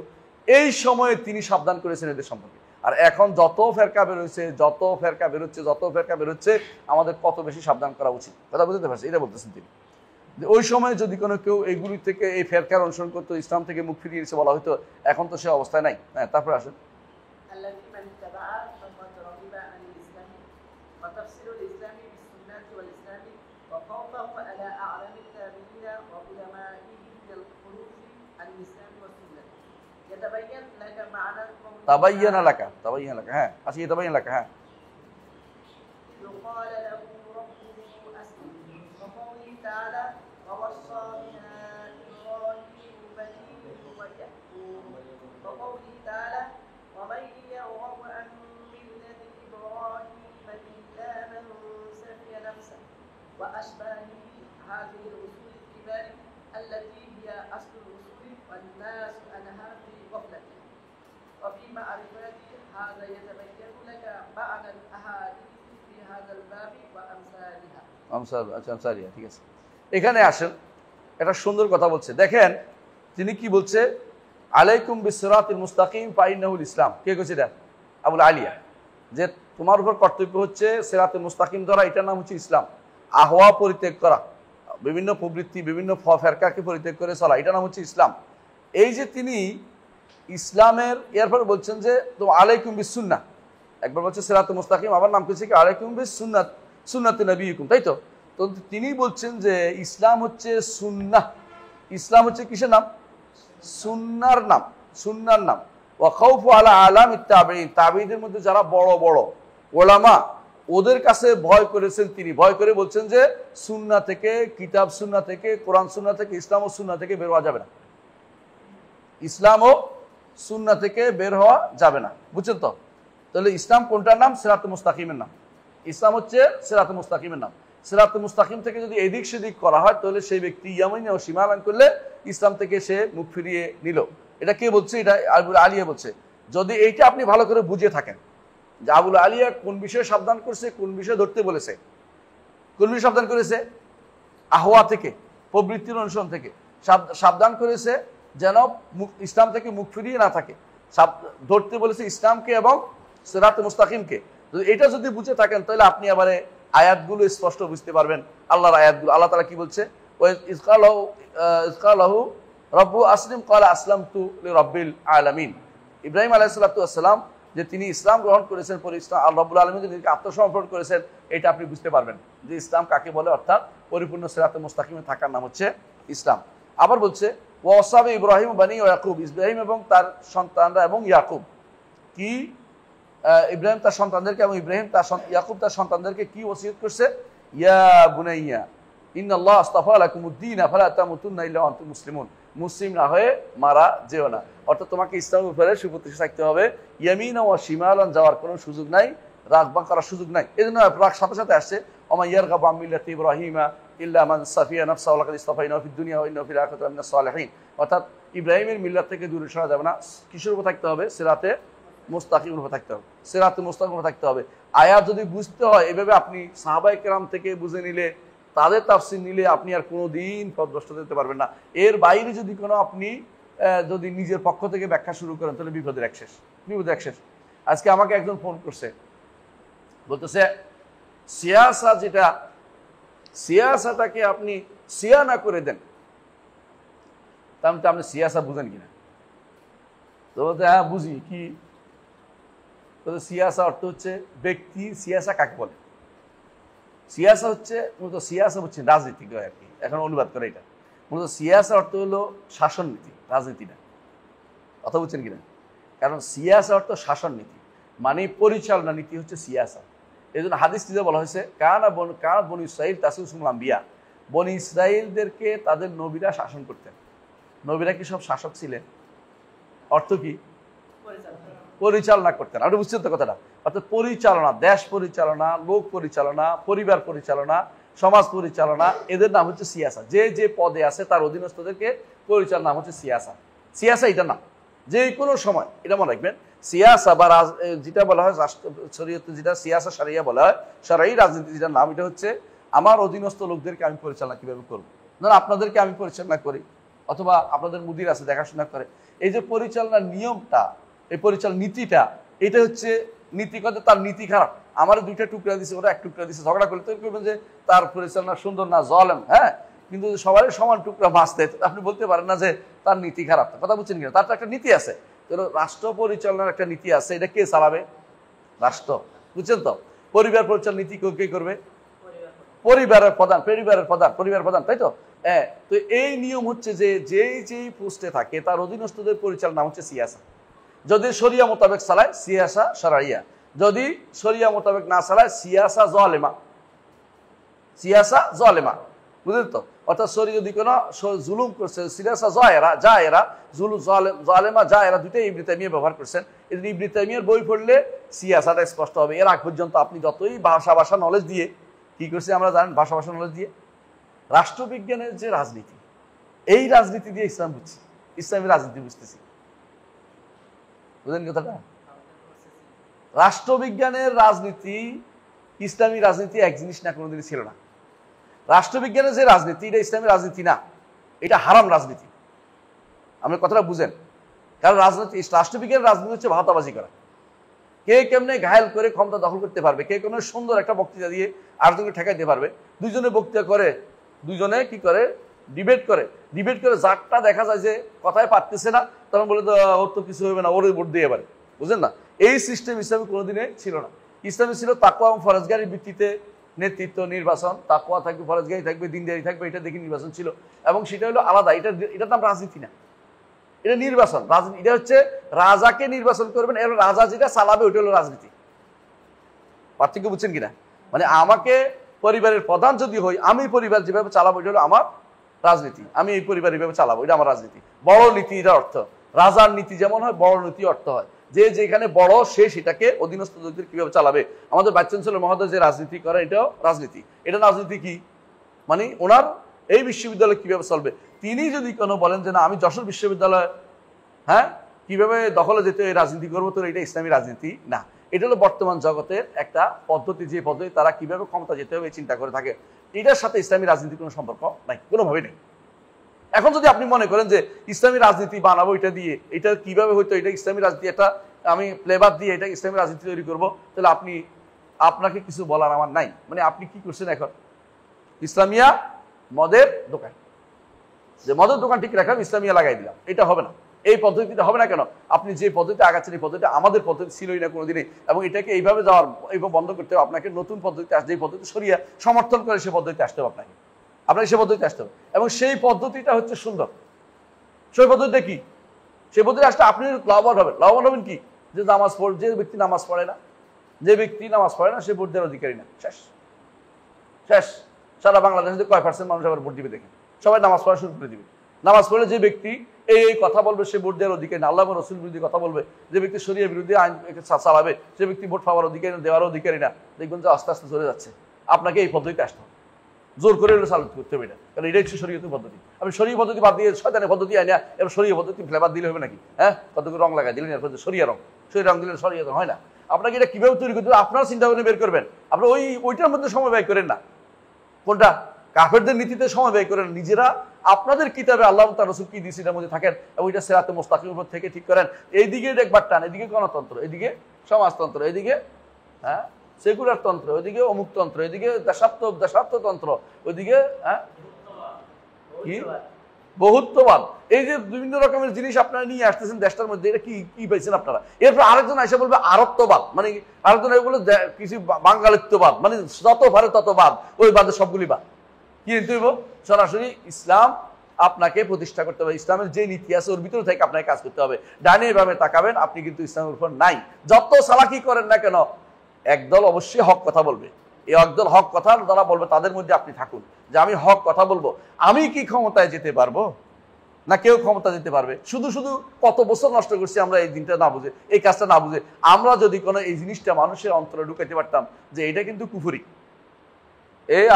এই সময়ে তিনি সাবধান করেছেন এদের সম্পর্কে। আর এখন যত ফেরকা বেরোচ্ছে, আমাদের কত বেশি সাবধান করা উচিত, কথা বুঝতে পারছি? এটা বলতেছেন তিনি। ওই সময় যদি কোনো কেউ এইগুলি থেকে, এই ফেরকার অনুসরণ করতো, ইসলাম থেকে মুখ ফিরিয়ে এসে বলা হয়তো, এখন তো সে অবস্থায় নাই। হ্যাঁ, তারপরে আসেন। তাবাইয়ানা লাকা, হ্যাঁ, আসি তাবাইয়ানা লাকা, হ্যাঁ। وأشباهه هذه الأصول الكبار التي هي أصل الأصول والناس عنها في غفلة وفي معرفته هذا يتبين لك معنى الأحاديث في هذا الباب وأمثالها। আমসালিহা, ঠিক আছে। এখানে আসেন, একটা সুন্দর কথা বলছে, দেখেন তিনি কি বলছে। আলাইকুম বিসিরাতিল মুস্তাকিম ফাইন্নাহুল ইসলাম। কে কইছে এটা? আবুল আলিয়া। যে তোমার উপর কর্তব্য হচ্ছে সিরাতুল মুস্তাকিম ধরা, এটার নাম হচ্ছে ইসলাম। আহওয়া পরিত্যাগ করা, বিভিন্ন প্রবৃত্তি, বিভিন্ন ফেরকাকে পরিত্যাগ করে চলা, এটা নাম হচ্ছে ইসলাম। এই যে তিনি ইসলামের, এরপর বলছেন যে তো আলাইকুম বিসুন্নাহ, একবার বলছে সিরাতুল মুস্তাকিম, আবার নাম করেছে কি আলাইকুম বিসুন্নাত, সুন্নাতে নবীকুম, তাই তো? তো তিনি বলছেন যে ইসলাম হচ্ছে সুন্নাহ। ইসলাম হচ্ছে কিসের নাম? সুন্নার নাম, সুন্নার নাম। ওয়া খাউফু আলা আলামিত তাবেঈন, তাবেঈদের মধ্যে যারা বড় বড় ওলামা, ওদের কাছে ভয় করেছেন তিনি। ভয় করে বলছেন যে সুন্নাহ থেকে, কিতাব সুন্নাহ থেকে, কোরআন সুন্নাহ থেকে, ইসলাম ও সুন্নাহ থেকে বের হওয়া যাবে না। ইসলাম ও সুন্নাহ থেকে বের হওয়া যাবে না, বুঝছেন তো? তাহলে ইসলাম কোনটার নাম? সিরাতুল মুস্তাকিমের নাম। ইসলাম হচ্ছে সিরাতুল মুস্তাকিমের নাম। সিরাতুল মুস্তাকিম থেকে যদি এদিক সেদিক করা হয়, তাহলে সেই ব্যক্তি ইয়ামিন ও শিমালান করলে ইসলাম থেকে সে মুখ ফিরিয়ে নিল। এটা কে বলছে? এটা আবুল আলিয়া বলছে। যদি এইটা আপনি ভালো করে বুঝে থাকেন, যে আবুল আলিয়া কোন বিষয়ে সাবধান করছে, কোন বিষয়ে ধরতে বলেছে, কোন বিষয়ে সাবধান করেছে? আহওয়া থেকে, প্রবৃত্তির অনুসরণ থেকে সাবধান করেছে, যেন ইসলাম থেকে মুখ ফিরিয়ে না থাকে। ধরতে বলেছে ইসলামকে এবং সিরাতে মুস্তাকিমকে। এটা যদি বুঝে থাকেন তাহলে আপনি আবার আয়াতগুলো স্পষ্ট বুঝতে পারবেন। আল্লাহর আয়াতগুলো, আল্লাহ তাআলা কি বলছে? ইসকালাহু রব্বু আসলিম ক্বালা আসলামতু লিরাব্বিল আলামিন। ইব্রাহিম আলাইহিস সালাতু ওয়াস সালাম যে তিনি ইসলাম গ্রহণ করেছেন, পরে ইসলাম আল্লাহ রাব্বুল আলামিন যিনি আত্মসমর্পণ করেছেন, এটা আপনি বুঝতে পারবেন যে ইসলাম কাকে বলে, অর্থাৎ পরিপূর্ণ সিরাতে মুস্তাকিমে থাকার নাম হচ্ছে ইসলাম। আবার বলছে ওয়াসাবে ইব্রাহিম বানি ও ইয়াকুব, ইব্রাহিম এবং তার সন্তানরা এবং ইয়াকুব কি, ইব্রাহিম তার সন্তানদেরকে এবং ইয়াকুব তার সন্তানদেরকে কি ওসিয়ত করছে? ইয়া বুনাইয়া ইন্নাল্লাহ আস্তাফা লাকুমুদ্দীন ফালা তামুতুন্না ইল্লা ওয়া আনতুম মুসলিমুন। মুসলিম না হয়ে মারা যেও না, অর্থাৎ তোমাকে ইসলামের উপরে সুপ্রতিষ্ঠিত থাকতে হবে। ইয়ামিনা ওয়া শিমালান, যাওয়ার কোনো সুযোগ নাই, রাগবা করার সুযোগ নাই। এই জন্য রাগ সাথে সাথে আসছে ওমা ইয়ারগাবু আন মিল্লাতি ইব্রাহিমা ইল্লা মান সাফিয়া নাফসাহু ওয়া লাকাদ ইসতাফাইনাহু ফিদ দুনিয়া ওয়া ইন্নাহু ফিল আখিরাতি লামিনাস সালিহিন। অর্থাৎ ইব্রাহিমের মিল্লাত থেকে দূরে সরা যাবে না। কিসের উপর থাকতে হবে? সিরাতে মুস্তাকিমের উপর থাকতে হবে, সিরাতে মুস্তাকিমের উপর থাকতে হবে। আয়াত যদি বুঝতে হয় এভাবে আপনি সাহাবায়ে কেরাম থেকে বুঝে নিলে, তাদের তাফসীর নিলে আপনি আর কোনোদিন পথভ্রষ্ট হতে পারবেন না। এর বাইরে যদি কোনো আপনি যদি নিজের পক্ষ থেকে ব্যাখ্যা শুরু করেন তাহলে বিপদের এক শেষ, বিপদের এক শেষ। আজকে আমাকে একজন ফোন করছে, বলতেছে সিয়াসা যেটা, সিয়াসাটাকে আপনি সিয়া না করে দেন। তাহলে আপনি সিয়াসা বুঝেন কিনা? তো বলতে হ্যাঁ বুঝি। কি? সিয়াসা অর্থ হচ্ছে ব্যক্তি। সিয়াসা কাকে বলে? সিয়াসা হচ্ছে মূলত, সিয়াসা হচ্ছে রাজনীতি আর কি, এখন অনুবাদ করে এটা। মূলত সিয়াসা অর্থ হলো শাসন নীতি, রাজনীতি না। কথা বুঝছেন কিনা? কারণ সিয়াসা অর্থ শাসন নীতি, মানে পরিচালনা নীতি হচ্ছে সিয়াসা। এই জন্য হাদিসটিতে বলা হয়েছে কানা বনি ইসরাইল তাসুসুল আম্বিয়া, বনি ইসরাইলদেরকে তাদের নবীরা শাসন করতেন। নবীরা কি সব শাসক ছিলেন? অর্থ কি? পরিচালনা করতেন। আপনি বুঝছেন তো কথাটা? অর্থাৎ পরিচালনা, দেশ পরিচালনা, লোক পরিচালনা, পরিবার পরিচালনা, সমাজ পরিচালনা, এদের নাম হচ্ছে সিয়াসা। যে যে পদে আছে তার অধীনস্থদেরকে পরিচালনা নাম হচ্ছে সিয়াসা। সিয়াসা এটা না, যে কোনো সময়, এটা মনে রাখবেন। সিয়াসা বা যেটা বলা হয় শরীয়তে, যেটা সিয়াসা শারিয়া বলা হয়, শারঈ রাজনীতি যেটা নাম, এটা হচ্ছে আমার অধীনস্থ লোকদেরকে আমি পরিচালনা কিভাবে করবো। ধরুন আপনাদেরকে আমি পরিচালনা করি, অথবা আপনাদের মুদির আছে দেখাশোনা করে। এই যে পরিচালনার নিয়মটা, এই পরিচালনা নীতিটা, এটা হচ্ছে নীতি কথা। তার নীতি খারাপ, আমার দুইটা টুকরা দিছে, ওরা এক টুকরা দিছে, ঝগড়া করলে তো করবেন যে তার পরিচালনা সুন্দর না, জলেম। হ্যাঁ, কিন্তু সবারই সমান টুকরা বাঁচতে, আপনি বলতে পারেন না যে তার নীতি খারাপ। কথা বুঝছেন কিনা? তার তো একটা নীতি আছে। রাষ্ট্র পরিচালনার একটা নীতি আছে, এটা কে চালাবে? রাষ্ট্র। বুঝছেন তো? পরিবার পরিচালনা নীতি কে করবে? পরিবারের প্রধান, পরিবার প্রধান, তাই তো? হ্যাঁ। তো এই নিয়ম হচ্ছে যে যেই পোস্টে থাকে তার অধীনস্থদের পরিচালনা হচ্ছে সিয়াসা। যদি শরিয়া মোতাবেক চালায় সিয়াসা শারঈয়া, যদি শরিয়া মোতাবেক না চালায় সিয়াসা জালেমা, সিয়াসা জালেমা। বুঝলেন তো? অর্থাৎ শরী যদি কোনো জুলুম করছে, সিয়াসা জায়েরা, জালেমা জায়েরা, দুইটাই ইবনে তাইমিয়া ব্যবহার করছেন। এই ইবনে তাইমিয়ার বই পড়লে সিয়াসাটা স্পষ্ট হবে। এর আগ পর্যন্ত আপনি যতই ভাষা নলেজ দিয়ে কি করছে আমরা জানেন, ভাষা নলেজ দিয়ে রাষ্ট্রবিজ্ঞানের যে রাজনীতি, এই রাজনীতি দিয়ে ইসলাম বুঝছি, ইসলামী রাজনীতি বুঝতেছি। বুঝলেন কথাটা? রাষ্ট্রবিজ্ঞানের রাজনীতি ইসলামী রাজনীতি এক জিনিস না, কোনোদিনই ছিল না। রাষ্ট্রবিজ্ঞানের যে রাজনীতি, এটা ইসলামী রাজনীতি না, এটা হারাম রাজনীতি। আপনি কথাটা বুঝেন। কারণ রাষ্ট্রবিজ্ঞানের রাজনীতি হচ্ছে ভাতাবাজি করা। কে কেমনে ঘায়েল করে ক্ষমতা দখল করতে পারবে, কে কেমনে সুন্দর একটা বক্তৃতা দিয়ে আরেকজনকে ঠেকাইতে পারবে। দুইজনে বক্তৃতা করে, দুইজনে কি করে, ডিবেট করে, যারটা দেখা যায় যে কথায় পারতেছে না, তখন বলে তো ওর তো কিছু হবে না, ওর ভোট দিয়ে এবারে। বুঝলেন না? এই সিস্টেম ইসলামে কোনোদিনে ছিল না। ইসলামে ছিল তাকওয়া এবং ফরজগারির ভিত্তিতে নেতৃত্ব নির্বাচন, তাকওয়া থাকবে, ফরজগারি থাকবে, দিনদারি থাকবে, এটা দেখে নির্বাচন ছিল। এবং সেটা হলো আলাদা, এটার নাম রাজনীতি না, এটা নির্বাচন। রাজনীতি এটা হচ্ছে রাজাকে নির্বাচন করবেন, এর রাজা যেটা চালাবে ওইটা হলো রাজনীতি। পার্থক্য বুঝছেন কিনা? মানে আমাকে পরিবারের প্রধান যদি হই, আমি পরিবার যেভাবে চালাবো এটা হলো আমার রাজনীতি। আমি এই পরিবার এইভাবে চালাবো, এটা আমার রাজনীতি। বড় নীতি, এটা অর্থ। রাজার নীতি যেমন হয়, বড় নীতি অর্থ হয় যে যেখানে বড় সে সেটাকে অধীনস্থ লোকদের কিভাবে চালাবে। আমাদের ভাইস চ্যান্সেলর মহোদয় যে রাজনীতি করে, এটাও রাজনীতি। এটা রাজনীতি কি মানে ওনার এই বিশ্ববিদ্যালয় কিভাবে চলবে। তিনি যদি কোনো বলেন যে না আমি যশোর বিশ্ববিদ্যালয় কিভাবে দখলে যেতে এই রাজনীতি করবো, তো এটা ইসলামী রাজনীতি না। এটা হলো বর্তমান জগতের একটা পদ্ধতি, যে পদ্ধতি তারা কিভাবে ক্ষমতা যেতে হবে চিন্তা করে থাকে। এটার সাথে ইসলামী রাজনীতির কোনো সম্পর্ক নাই, কোনোভাবেই নেই। এখন যদি আপনি মনে করেন যে ইসলামী রাজনীতি বানাবো এটা দিয়ে, এটা কিভাবে হইতো, এটা ইসলামী রাজনীতি, এটা আমি ফ্লেভার দিয়ে এটা ইসলামী রাজনীতি তৈরি করবো, তাহলে আপনাকে কিছু বলার আমার নাই। মানে আপনি কি করছেন এখন, ইসলামিয়া মদের দোকান, যে মদের দোকান ঠিক রাখলাম, ইসলামিয়া লাগাই দিলাম, এটা হবে না। এই পদ্ধতিটা হবে না কেন? আপনি যে পদ্ধতি আগাচ্ছেন এই পদ্ধতি আমাদের পদ্ধতি ছিলই না কোনোদিনই, এবং এটাকে এইভাবে যাওয়ার এইভাবে বন্ধ করতে হবে। আপনাকে নতুন পদ্ধতিতে আসতে, এই পদ্ধতি সরিয়ে সমর্থন করে সে পদ্ধতিতে আসতে হবে, আপনাকে সে পদ্ধতিতে আসতে হবে। এবং সেই পদ্ধতিটা হচ্ছে সুন্দর। সেই পদ্ধতিটা কি? সেই পদ্ধতি আসতে আপনি লাভবান হবেন। লাভবান হবেন কি? যে নামাজ পড়ে, যে ব্যক্তি নামাজ পড়ে না, যে ব্যক্তি নামাজ পড়ে না সে ভোট দেওয়ার অধিকারী না। শেষ শেষ। সারা বাংলাদেশে কয় পার্সেন্ট মানুষ আবার ভোট দিবে দেখেন, সবাই নামাজ পড়া শুরু করে দিবে। নামাজ পড়লে যে ব্যক্তি এই কথা বলবে সে ভোট দেওয়ার অধিকারী না। আল্লাহ রসুল বিরোধী কথা বলবে, যে ব্যক্তি শরিয়া বিরোধী আইন চালাবে, সে ব্যক্তি ভোট পাওয়ার অধিকারী না, দেওয়ার অধিকারী না। দেখবেন যে আস্তে আস্তে চলে যাচ্ছে। আপনাকে এই পদ্ধতিতে আসতে হবে, জোর করে চালু করতে হবে এটা, কারণ এটাই হচ্ছে শরীয়তের পদ্ধতি। আপনি শরীয় পদ্ধতি বাদ দিয়ে শয়তানের পদ্ধতি আইনা এবার শরীয় পদ্ধতি ফ্লেভার দিলে হবে নাকি? হ্যাঁ, কত করে রং লাগাই দিলেন, এরপর শরিয়া রং, শরীর রং দিলেন শরিয়া রং হয় না। আপনাকে এটা কিভাবে তৈরি করতে হবে আপনার চিন্তা ভাবনা বের করবেন। আপনি ওইটার মধ্যে সময় ব্যয় করেন না। কোনটা? কাফেরদের নীতিতে সময় ব্যয় করেন। নিজেরা আপনাদের কিতাবে আল্লাহ তাআলা রাসূল কি দিয়েছে এটার মধ্যে থাকেন, এবং ওইটা সিরাতে মুস্তাকিমের উপর থেকে ঠিক করেন। এইদিকে একবার টান, এদিকে গণতন্ত্র, এদিকে সমাজতন্ত্র, এদিকে হ্যাঁ সেকুলার তন্ত্র, ওইদিকে অমুকতন্ত্র, এদিকে দেশাত্মতন্ত্র, ওইদিকে হ্যাঁ কি বহুত্ববাদ। এই যে বিভিন্ন রকমের জিনিস আপনারা নিয়ে আসতেছেন দেশটার মধ্যে, এটা কি কি পাইছেন আপনারা? এরপর আরেকজন এসে বলবে আরবত্ববাদ, মানে আরেকজন বলে কিছু বাঙালিত্ববাদ, মানে যত পারে তত বাদ, ওই বাদে সবগুলি বাদ। কি নিতে হইব? সরাসরি ইসলাম আপনাকে প্রতিষ্ঠা করতে হবে। ইসলামের যে নীতি আছে ওর ভিতরে থেকে আপনাকে কাজ করতে হবে। ডানে বামে তাকাবেন, আপনি কিন্তু ইসলামের উপর নাই। যত চালাকি করেন না কেন, একদল অবশ্যই হক কথা বলবে। এই একদল হক কথা যারা বলবে তাদের মধ্যে আপনি থাকুন, যে আমি হক কথা বলবো। আমি কি ক্ষমতায় যেতে পারবো? না কেউ ক্ষমতা দিতে পারবে? শুধু শুধু কত বছর নষ্ট করছি আমরা এই দিনটা না বুঝে, এই কাজটা না বুঝে। আমরা যদি কোনো এই জিনিসটা মানুষের অন্তরে ঢুকাইতে পারতাম যে এটা কিন্তু কুফরি,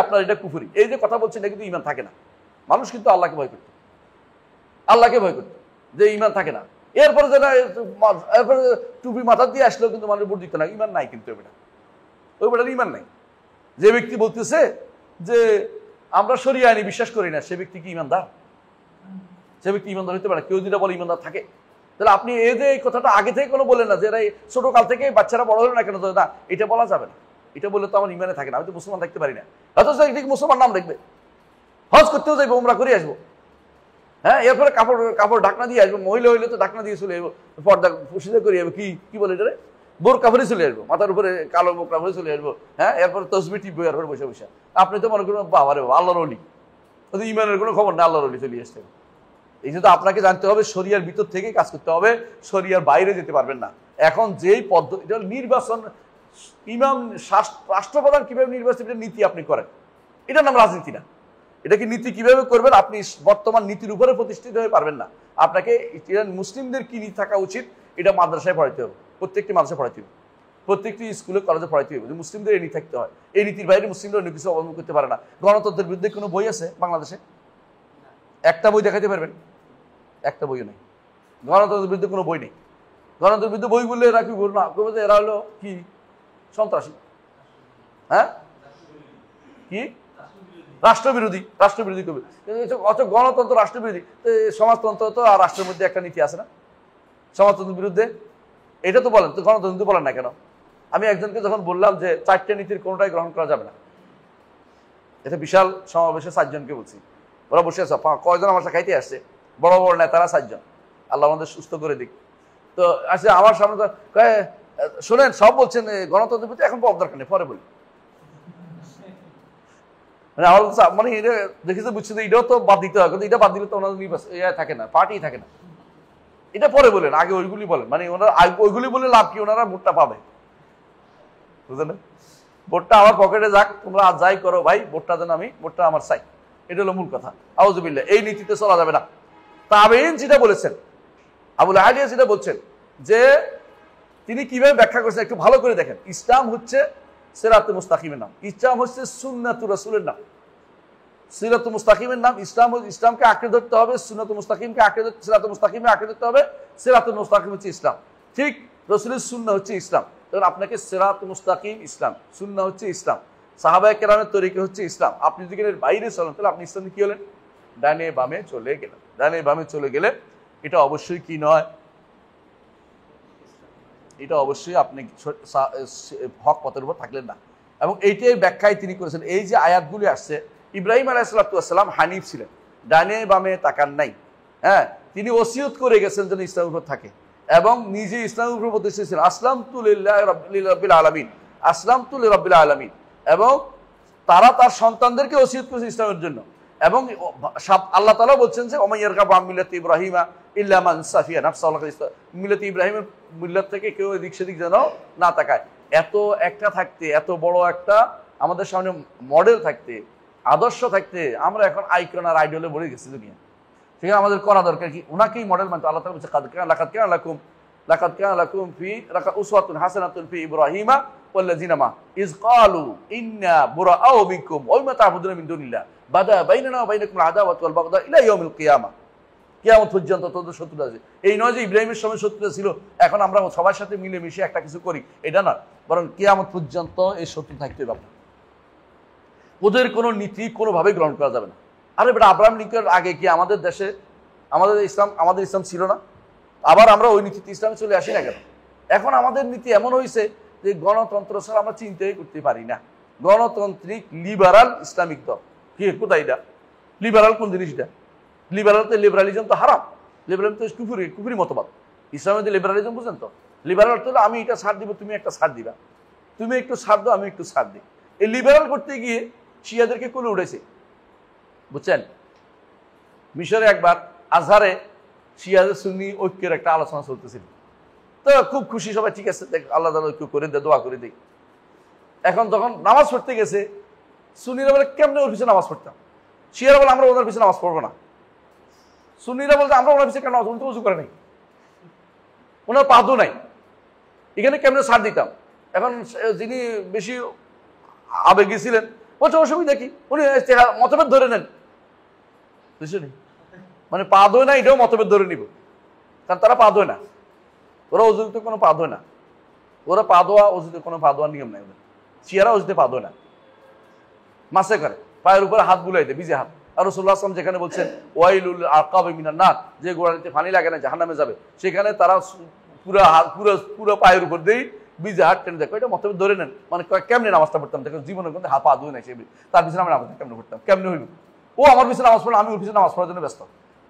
আপনার এটা কুফরি, এই যে কথা বলছেন, এটা কিন্তু ইমান থাকে না। মানুষ কিন্তু আল্লাহকে ভয় করত, আল্লাহকে ভয় করত, যে ইমান থাকে না। এরপরে যেটা এরপরে টুপি মাথা দিয়ে আসলেও কিন্তু মানুষ ভোট দিত না, ইমান নাই। কিন্তু ওই বেটার ইমান নাই। যে ব্যক্তি বলতেছে যে আমরা শরিয়া আইনে বিশ্বাস করি না, সে ব্যক্তি কি ইমানদার? সে ব্যক্তি ইমানদার হইতে পারে? কেউ যদি বলে ইমানদার থাকে, তাহলে আপনি এই যে এই কথাটা আগে থেকে কোনো বলেন না, যে এরা ছোট কাল থেকে বাচ্চারা বড় হলো না কেন, না এটা বলা যাবে না। এটা বললে তো আমার ইমানে থাকে না, আমি তো মুসলমান থাকতে পারি না। হয়তো মুসলমান নাম দেখবে, হজ করতেও যাইবো, উমরা করে আসবো, হ্যাঁ, এরপরে কাপড় ঢাকনা দিয়ে আসবো। মহিলা হইলে তো ঢাকনা দিয়ে চলে আসবো, পর্দা পুষিদা করে যাবো, কি বলে এটা, বোরকা ভরে চলে আসবো, মাথার উপরে কালো বোরকা ভরে চলে আসবো, হ্যাঁ, এরপরে তসবি টিপবো, এরপরে বসে বসে। আপনি তো মনে করবেন বাবা রে বাবা, আল্লাহর ওলি, ইমানের কোনো খবর না, আল্লাহর ওলি চলে আসতে। এই জন্য আপনাকে জানতে হবে শরিয়ার ভিতর থেকে কাজ করতে হবে, শরিয়ার বাইরে যেতে পারবেন না। এখন যেই পদ্ধতি নির্বাচন, ইমাম রাষ্ট্রপ্রধান কিভাবে নির্বাচন, এটা নীতি আপনি করেন, এটার নাম রাজনীতি না। এটাকে নীতি কিভাবে করবেন, আপনি বর্তমান নীতির উপরে প্রতিষ্ঠিত হয়ে পারবেন না। আপনাকে মুসলিমদের কি নীতি থাকা উচিত, এটা মাদ্রাসায় পড়াইতে হবে, প্রত্যেকটি মাদ্রাসায় পড়াইতে হবে, প্রত্যেকটি স্কুলে কলেজে পড়াইতে হবে, যে মুসলিমদের এই নীতি থাকতে হয়। এই নীতির বাইরে মুসলিমরা অন্য কিছু অবলম্বন করতে পারে না। গণতন্ত্রের বিরুদ্ধে কোনো বই আছে বাংলাদেশে? একটা বই দেখাতে পারবেন? একটা বইও নেই। গণতন্ত্রের বিরুদ্ধে কোনো বই নেই। গণতন্ত্রের বিরুদ্ধে বই বললে এরা কি বলবো না, এরা হলো কি সন্ত্রাসী, হ্যাঁ, কি রাষ্ট্রবিরোধী, রাষ্ট্রবিরোধী কবি। অত গণতন্ত্র রাষ্ট্রবিরোধী, সমাজতন্ত্র তো আর রাষ্ট্রের মধ্যে একটা নীতি আছে না, সমাজতন্ত্রের বিরুদ্ধে। এটা তো বলেন, তো গণতন্ত্র বলেন না কেন? আমি একজনকে যখন বললাম যে 4টে নীতির কোনোটাই গ্রহণ করা যাবে না, এটা বিশাল সমাবেশে 4 জনকে বলছি, ওরা বসে আছে, কয়জন আমার সাথে খাইতে আসছে, বড় বড় নেতারা 4 জন, আল্লাহ আমাদের সুস্থ করে দিক। তো আসলে আমার সামনে তো শোনেন, সব বলছেন গণতন্ত্রের প্রতি, এখন পাওয়ার দরকার নেই, পরে বলি। মানে আমার মানে এটা দেখেছে, বুঝছে, এটাও তো বাদ দিতে হয়, কিন্তু এটা বাদ দিলে তো ওনাদের নির্বাচন থাকে না, পার্টি থাকে না। এটা পরে বলেন, আগে ওইগুলি বলেন। মানে ওনারা ওইগুলি বলে লাভ কি? ওনারা ভোটটা পাবে, বুঝলেন? ভোটটা আমার পকেটে যাক, তোমরা আজ যাই করো ভাই, ভোটটা যেন ভোটটা আমার চাই, এটা হলো মূল কথা। আউযুবিল্লাহ, এই নীতিতে চলা যাবে না। তাবেঈন যেটা বলেছেন, আবুল আলিয়া যেটা বলছেন, যে তিনি কিভাবে ব্যাখ্যা করেছেন একটু ভালো করে দেখেন। ইসলাম হচ্ছে সিরাতে মুস্তাকিমের নাম, ইসলাম হচ্ছে সুন্নাতুর রাসূলের নাম। সিরাতে মুস্তাকিমের নাম ইসলাম, ইসলামকে আঁকড়ে ধরতে হবে, সুন্নাতুল মুস্তাকিমকে আঁকড়ে ধরতে, সিরাতে মুস্তাকিমকে আঁকড়ে ধরতে হবে। সিরাতুল মুস্তাকিম হচ্ছে ইসলাম, ঠিক রাসূলের সুন্নাহ হচ্ছে ইসলাম। তখন আপনাকে সিরাত মুস্তাকিম ইসলাম, সুন্নাহ হচ্ছে ইসলাম, সাহাবায়ে কেরামের তরিকা হচ্ছে ইসলাম। আপনি যদি এর বাইরে চলেন তাহলে আপনি ইসলামে কি হলেন? ডানে বামে চলে গেলেন। ডানে বামে চলে গেলে এটা অবশ্যই কি নয়, এটা অবশ্যই আপনি হক পথের উপর থাকলেন না। এবং এইটাই ব্যাখ্যায় তিনি করেছেন। এই যে আয়াতগুলি আসছে, ইব্রাহিম আলাইহিসসালাম হানিফ ছিলেন, ডানে বামে তাকান নাই। হ্যাঁ, তিনি ওসিয়ত করে গেছেন যেন ইসলামের উপর থাকে এবং নিজে ইসলামের উপর প্রতিষ্ঠিত ছিলেন। আসলামতু লিল্লাহি রাব্বিল আলামিন, আসলামতু লিরাব্বিল আলামিন। এবং তারা তার সন্তানদেরকে ওসিয়ত করেছে ইসলামের জন্য। এবং আল্লাহ তাআলা বলছেন যে ওমান ইয়ারগাবু আন মিল্লাতি ইব্রাহিমা ইল্লা মান সাফিয়া নাফসাহু, মিল্লাতি ইব্রাহিমের মিল্লাত থেকে কেউ এদিক সেদিক যেন না তাকায়। এত একটা থাকতে, এত বড় একটা আমাদের সামনে মডেল থাকতে, আদর্শ থাকতে, আমরা এখন আইকন আর আইডলে ভরে গেছি দুনিয়া। সেখানে আমাদের করা দরকার কি? ওনাকেই মডেল মানতে। আল্লাহ তাআলা বলছে লাকাদ কানা লাকুম ফি উসওয়াতুন হাসানাতুন ফি ইব্রাহিমা ওয়াল্লাযিনা মা ইয ক্বালু ইন্না বুরাআউ মিনকুম ওয়া মা তা'বুদুনা মিন দুনিল্লাহ বাদা বাইনানা ওয়া বাইনাকুম আদাওয়াতু ওয়াল বাগদা ইলা ইয়াউমিল কিয়ামা। কিয়ামত পর্যন্ত তোদের শত্রুতা আছে। এই নয় যে ইব্রাহিমের সময় শত্রুতা ছিল, এখন আমরা সবার সাথে মিলেমিশে একটা কিছু করি, এটা না, বরং কিয়ামত পর্যন্ত এই শত্রু থাকতে হবে। ওদের কোনো নীতি কোনোভাবে গ্রহণ করা যাবে না। আরে বেটা, আব্রাহাম লিঙ্কনের আগে কি আমাদের দেশে আমাদের ইসলাম ছিল না? আবার আমরা ওই নীতিতে ইসলামে চলে আসি না কেন? এখন আমাদের নীতি এমন হয়েছে যে গণতন্ত্র ছাড়া আমরা চিন্তাই করতে পারি না। গণতান্ত্রিক লিবারাল ইসলামিক দল কি, কোথায় এটা? লিবারাল কোন জিনিসটা? লিবারালিজম তো হারাম, লিবারালিজম তো কুফরি মতবাদ। ইসলামের লিবারালিজম বুঝেন তো? লিবারাল তো আমি এটা ছাড় দিব, তুমি একটা ছাড় দিবা, তুমি একটু ছাড় দাও, আমি একটু ছাড় দিই। এই লিবারাল করতে গিয়ে শিয়াদেরকে কোলে উঠেছে, বুঝছেন? মিশরে একবার আজহারে শিয়াদের সুন্নি ঐক্যের একটা আলোচনা চলতেছিল, তো খুব খুশি সবাই, ঠিক আছে আল্লাহ তাআলা ঐক্য করে দে, দোয়া করে দিই। এখন তখন নামাজ পড়তে গেছে, সুন্নিরা বলে কেমনে ওর পিছনে নামাজ পড়তাম? শিয়ারা বলে আমরা ওনার পিছনে নামাজ পড়বো না। সুন্নিরা বলছে আমরা ওনার পিছনে কেন নামাজ পড়বো? উজু করে নাই, ওনার পাদও নাই, এখানে কেমনে ছাড় দিতাম? এখন যিনি বেশি আবেগী ছিলেন বলছে অসুবিধা কি, উনি মতভেদ ধরে নেন, বুঝছেন? মানে পা ধোয় না, এটাও মতভেদ ধরে নিব, কারণ তারা পা ধোয় না, ওরা অজুতে কোনো পা ধোয় না, ওরা পা ধোয়া অজুতে কোনো পা ধোয়ার নিয়ম নাই ওদের। শিয়ারা অজুতে পা ধোয় না, মাসে করে পায়ের উপরে হাত বুলাই দেয়, ভিজে হাত। আর রাসূলুল্লাহ সাল্লাল্লাহু আলাইহি ওয়াসাল্লাম যেখানে বলছেন ওয়াইলুল আকাবি মিনান নার, যে গোড়ালিতে পানি লাগে না জাহান্নামে যাবে, সেখানে তারা পুরো পায়ের উপর দিয়ে ভিজে হাত টেনে দেখো, এটা মতভেদ ধরে নেন। মানে কেমনে নামাজটা পড়তাম দেখো, জীবনের মধ্যে হাত পা ধুয়ে নাই, সে তার পিছনে আমি নামাজ কেমনে পড়তাম, কেমনে হইল? ও আমার পিছনে নামাজ পড়লো, আমি ওর পিছনে নামাজ পড়ার জন্য ব্যস্ত।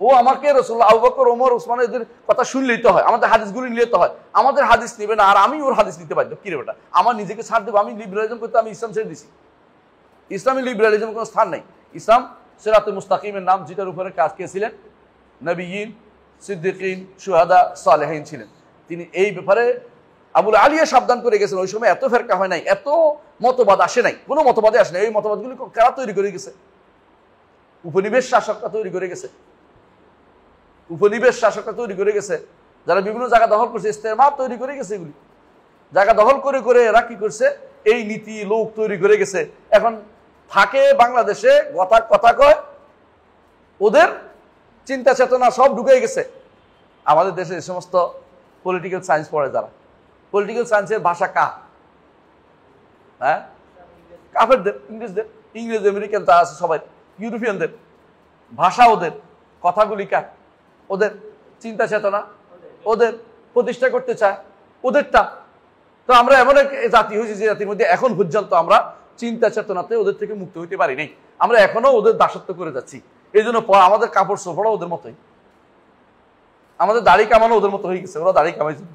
ও আমাকে রাসূলুল্লাহ, আবু বকর, ওমর, ওসমান এদের কথা শুনলেই তো হয়, আমাদের হাদিসগুলি নিলে তো হয়। আমাদের হাদিস নেবে না আর আমি ওর হাদিস নিতে পারি, কি রে বেটা? আমার নিজেকে ছাড় দেবো? আমি লিবারালিজম করতে আমি ইসলাম ছেড়ে দিছি। ইসলামী লিবারালিজমের কোনো স্থান নেই। ইসলাম সিরাতে মুস্তাকিমের নাম, যেটার উপরে কাজ কে ছিলেন? নবিয়্যিন, সিদ্দিকিন, শুহাদা, সালেহিন ছিলেন। তিনি এই ব্যাপারে আবুল আলিয়া সাবধান করে গেছেন। ওই সময় এত ফেরকা হয় নাই, এত মতবাদ আসে নাই, কোনো মতবাদে আসে নাই। এই মতবাদগুলি কারা তৈরি করে গেছে? উপনিবেশ শাসকরা তৈরি করে গেছে, উপনিবেশ শাসকরা তৈরি করে গেছে, যারা বিভিন্ন জায়গা দখল করছে, ইস্তেমার তৈরি করে গেছে। এগুলি জায়গা দখল করে করে এরা কি করছে? এই নীতি লোক তৈরি করে গেছে। এখন থাকে বাংলাদেশে, কথা কয়, ওদের চিন্তা চেতনা সব ঢুকে গেছে। আমাদের দেশে এই সমস্ত পলিটিক্যাল সায়েন্স পড়ে যারা, পলিটিক্যাল সায়েন্সের ভাষা হ্যাঁ, কাফেরদের, ইংরেজ আমেরিকান তা আছে, সবাই ইউরোপিয়ানদের ভাষা, ওদের কথাগুলি কার? ওদের চিন্তা চেতনা ওদের প্রতিষ্ঠা করতে চায় ওদেরটা। তো আমরা এমন এক জাতি হয়েছি যে জাতির মধ্যে এখন পর্যন্ত আমরা চিন্তা চেতনাতে ওদের থেকে মুক্ত হইতে পারি নাই। আমরা এখনো ওদের দাসত্ব করে যাচ্ছি। এই জন্য আমাদের কাপড় সোপড়া ওদের মতোই, আমাদের দাড়ি কামানো ওদের মতো হয়ে গেছে, ওরা দাড়ি কামাইছে।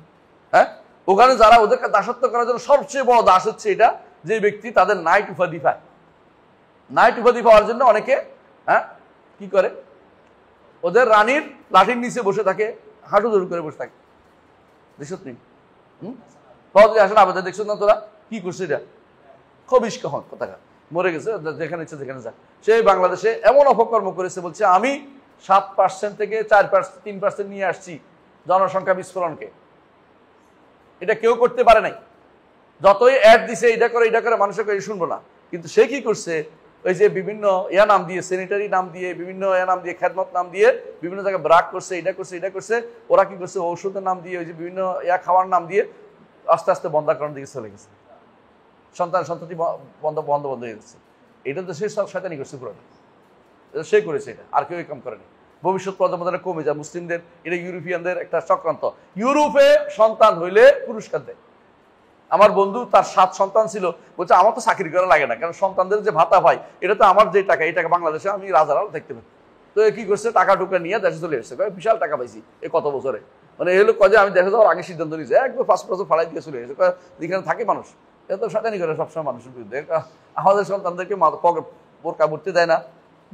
হ্যাঁ, ওখানে যারা ওদের দাসত্ব করার জন্য সবচেয়ে বড় দাস হচ্ছে এটা, যে ব্যক্তি তাদের নাইট উপাধি পায়। নাইট উপাধি পাওয়ার জন্য অনেকে কি করে? ওদের রানীর লাঠির নিচে বসে থাকে, হাঁটু দৌড় করে বসে থাকে। দেখছ তুমি? আসলে আবেদন দেখছো না তোরা কি করছে? এটা খবিস কখন কোথাকা মরে গেছে, যেখানে ইচ্ছে যেখানে যায়। সেই বাংলাদেশে এমন অপকর্ম করেছে, বলছে আমি 7% থেকে 3% নিয়ে আসছি জনসংখ্যা বিস্ফোরণকে। এটা কেউ করতে পারে নাই। যতই অ্যাড দিছে, এটা করে মানুষের কাছে শুনবো না। কিন্তু সে কি করছে? ওই যে বিভিন্ন নাম দিয়ে, স্যানিটারি নাম দিয়ে, বিভিন্ন নাম দিয়ে, খেদমত নাম দিয়ে বিভিন্ন জায়গায় ব্রাক করছে, এটা করছে। ওরা কি করছে? ঔষধের নাম দিয়ে, ওই যে বিভিন্ন খাওয়ার নাম দিয়ে আস্তে আস্তে বন্ধাকরণ দিকে চলে গেছে, সন্ততি বন্ধ হয়ে গেছে। এটা তো সে সব শয়তানি করছে, পুরো সে করেছে, এটা আর কেউ কাম করেনি। ভবিষ্যৎ প্রজন্ম কমে যায় মুসলিমদের, এটা ইউরোপিয়ানদের একটা চক্রান্ত। ইউরোপে সন্তান হইলে পুরস্কার দেয়। আমার বন্ধু তার 7 সন্তান ছিল, বলছে আমার তো চাকরি করা লাগে না, কারণ সন্তানদের যে ভাতা পাই এটা তো আমার যে টাকা, এই টাকা বাংলাদেশে আমি রাজারাল দেখতে পাই। তো কি করছে, টাকা টুকা নিয়ে দেশে চলে এসেছে, বিশাল টাকা পাইছি এই কত বছরে। মানে এগুলো কয়ে আমি দেশে যাওয়ার আগে সিদ্ধান্ত নিয়েছে, একবার 5 বছর ফালাই দিয়ে চলে গেছে, যেখানে থাকে মানুষ। এটা তো শয়তানি করে সবসময় মানুষের বিরুদ্ধে। আমাদের সন্তানদেরকে বোরকা পড়তে দেয় না,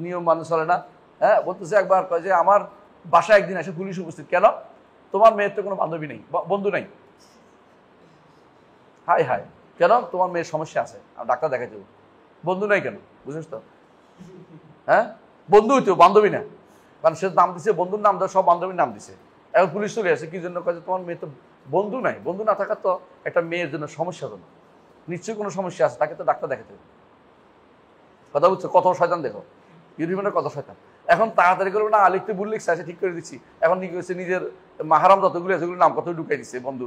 নিয়ম মানুষ চলে না। হ্যাঁ, বলতেছে একবার কয় যে আমার বাসায় একদিন এসে পুলিশ উপস্থিত, কেন তোমার মেয়ের তো কোনো বান্ধবী নেই, বন্ধু নাই। হাই হাই, কেন তোমার মেয়ের সমস্যা আছে, ডাক্তার দেখাই দেবো, বন্ধু নাই কেন, বুঝিস তো? হ্যাঁ, বন্ধু হইতো, বান্ধবী না, কারণ সে নাম দিছে বন্ধুর নাম দেয়, সব বান্ধবীর নাম দিছে। এখন পুলিশ চলে আসে কি জন্য, কাজে তোমার মেয়ে তো বন্ধু নাই। বন্ধু না থাকার তো একটা মেয়ের জন্য সমস্যা তো না, নিশ্চয়ই কোনো সমস্যা আছে, তাকে তো ডাক্তার দেখাতে হবে। কথা বুঝছো, কত শয়তান দেখো, ইউরোপিয়ানের কত শয়তান। এখন তাড়াতাড়ি করবে না, লিখতে ভুল লিখছে, আছে ঠিক করে দিচ্ছি। এখন কি করেছে, নিজের মাহারাম যতগুলো আছে সেগুলো নাম কত ঢুকাই দিচ্ছে বন্ধু।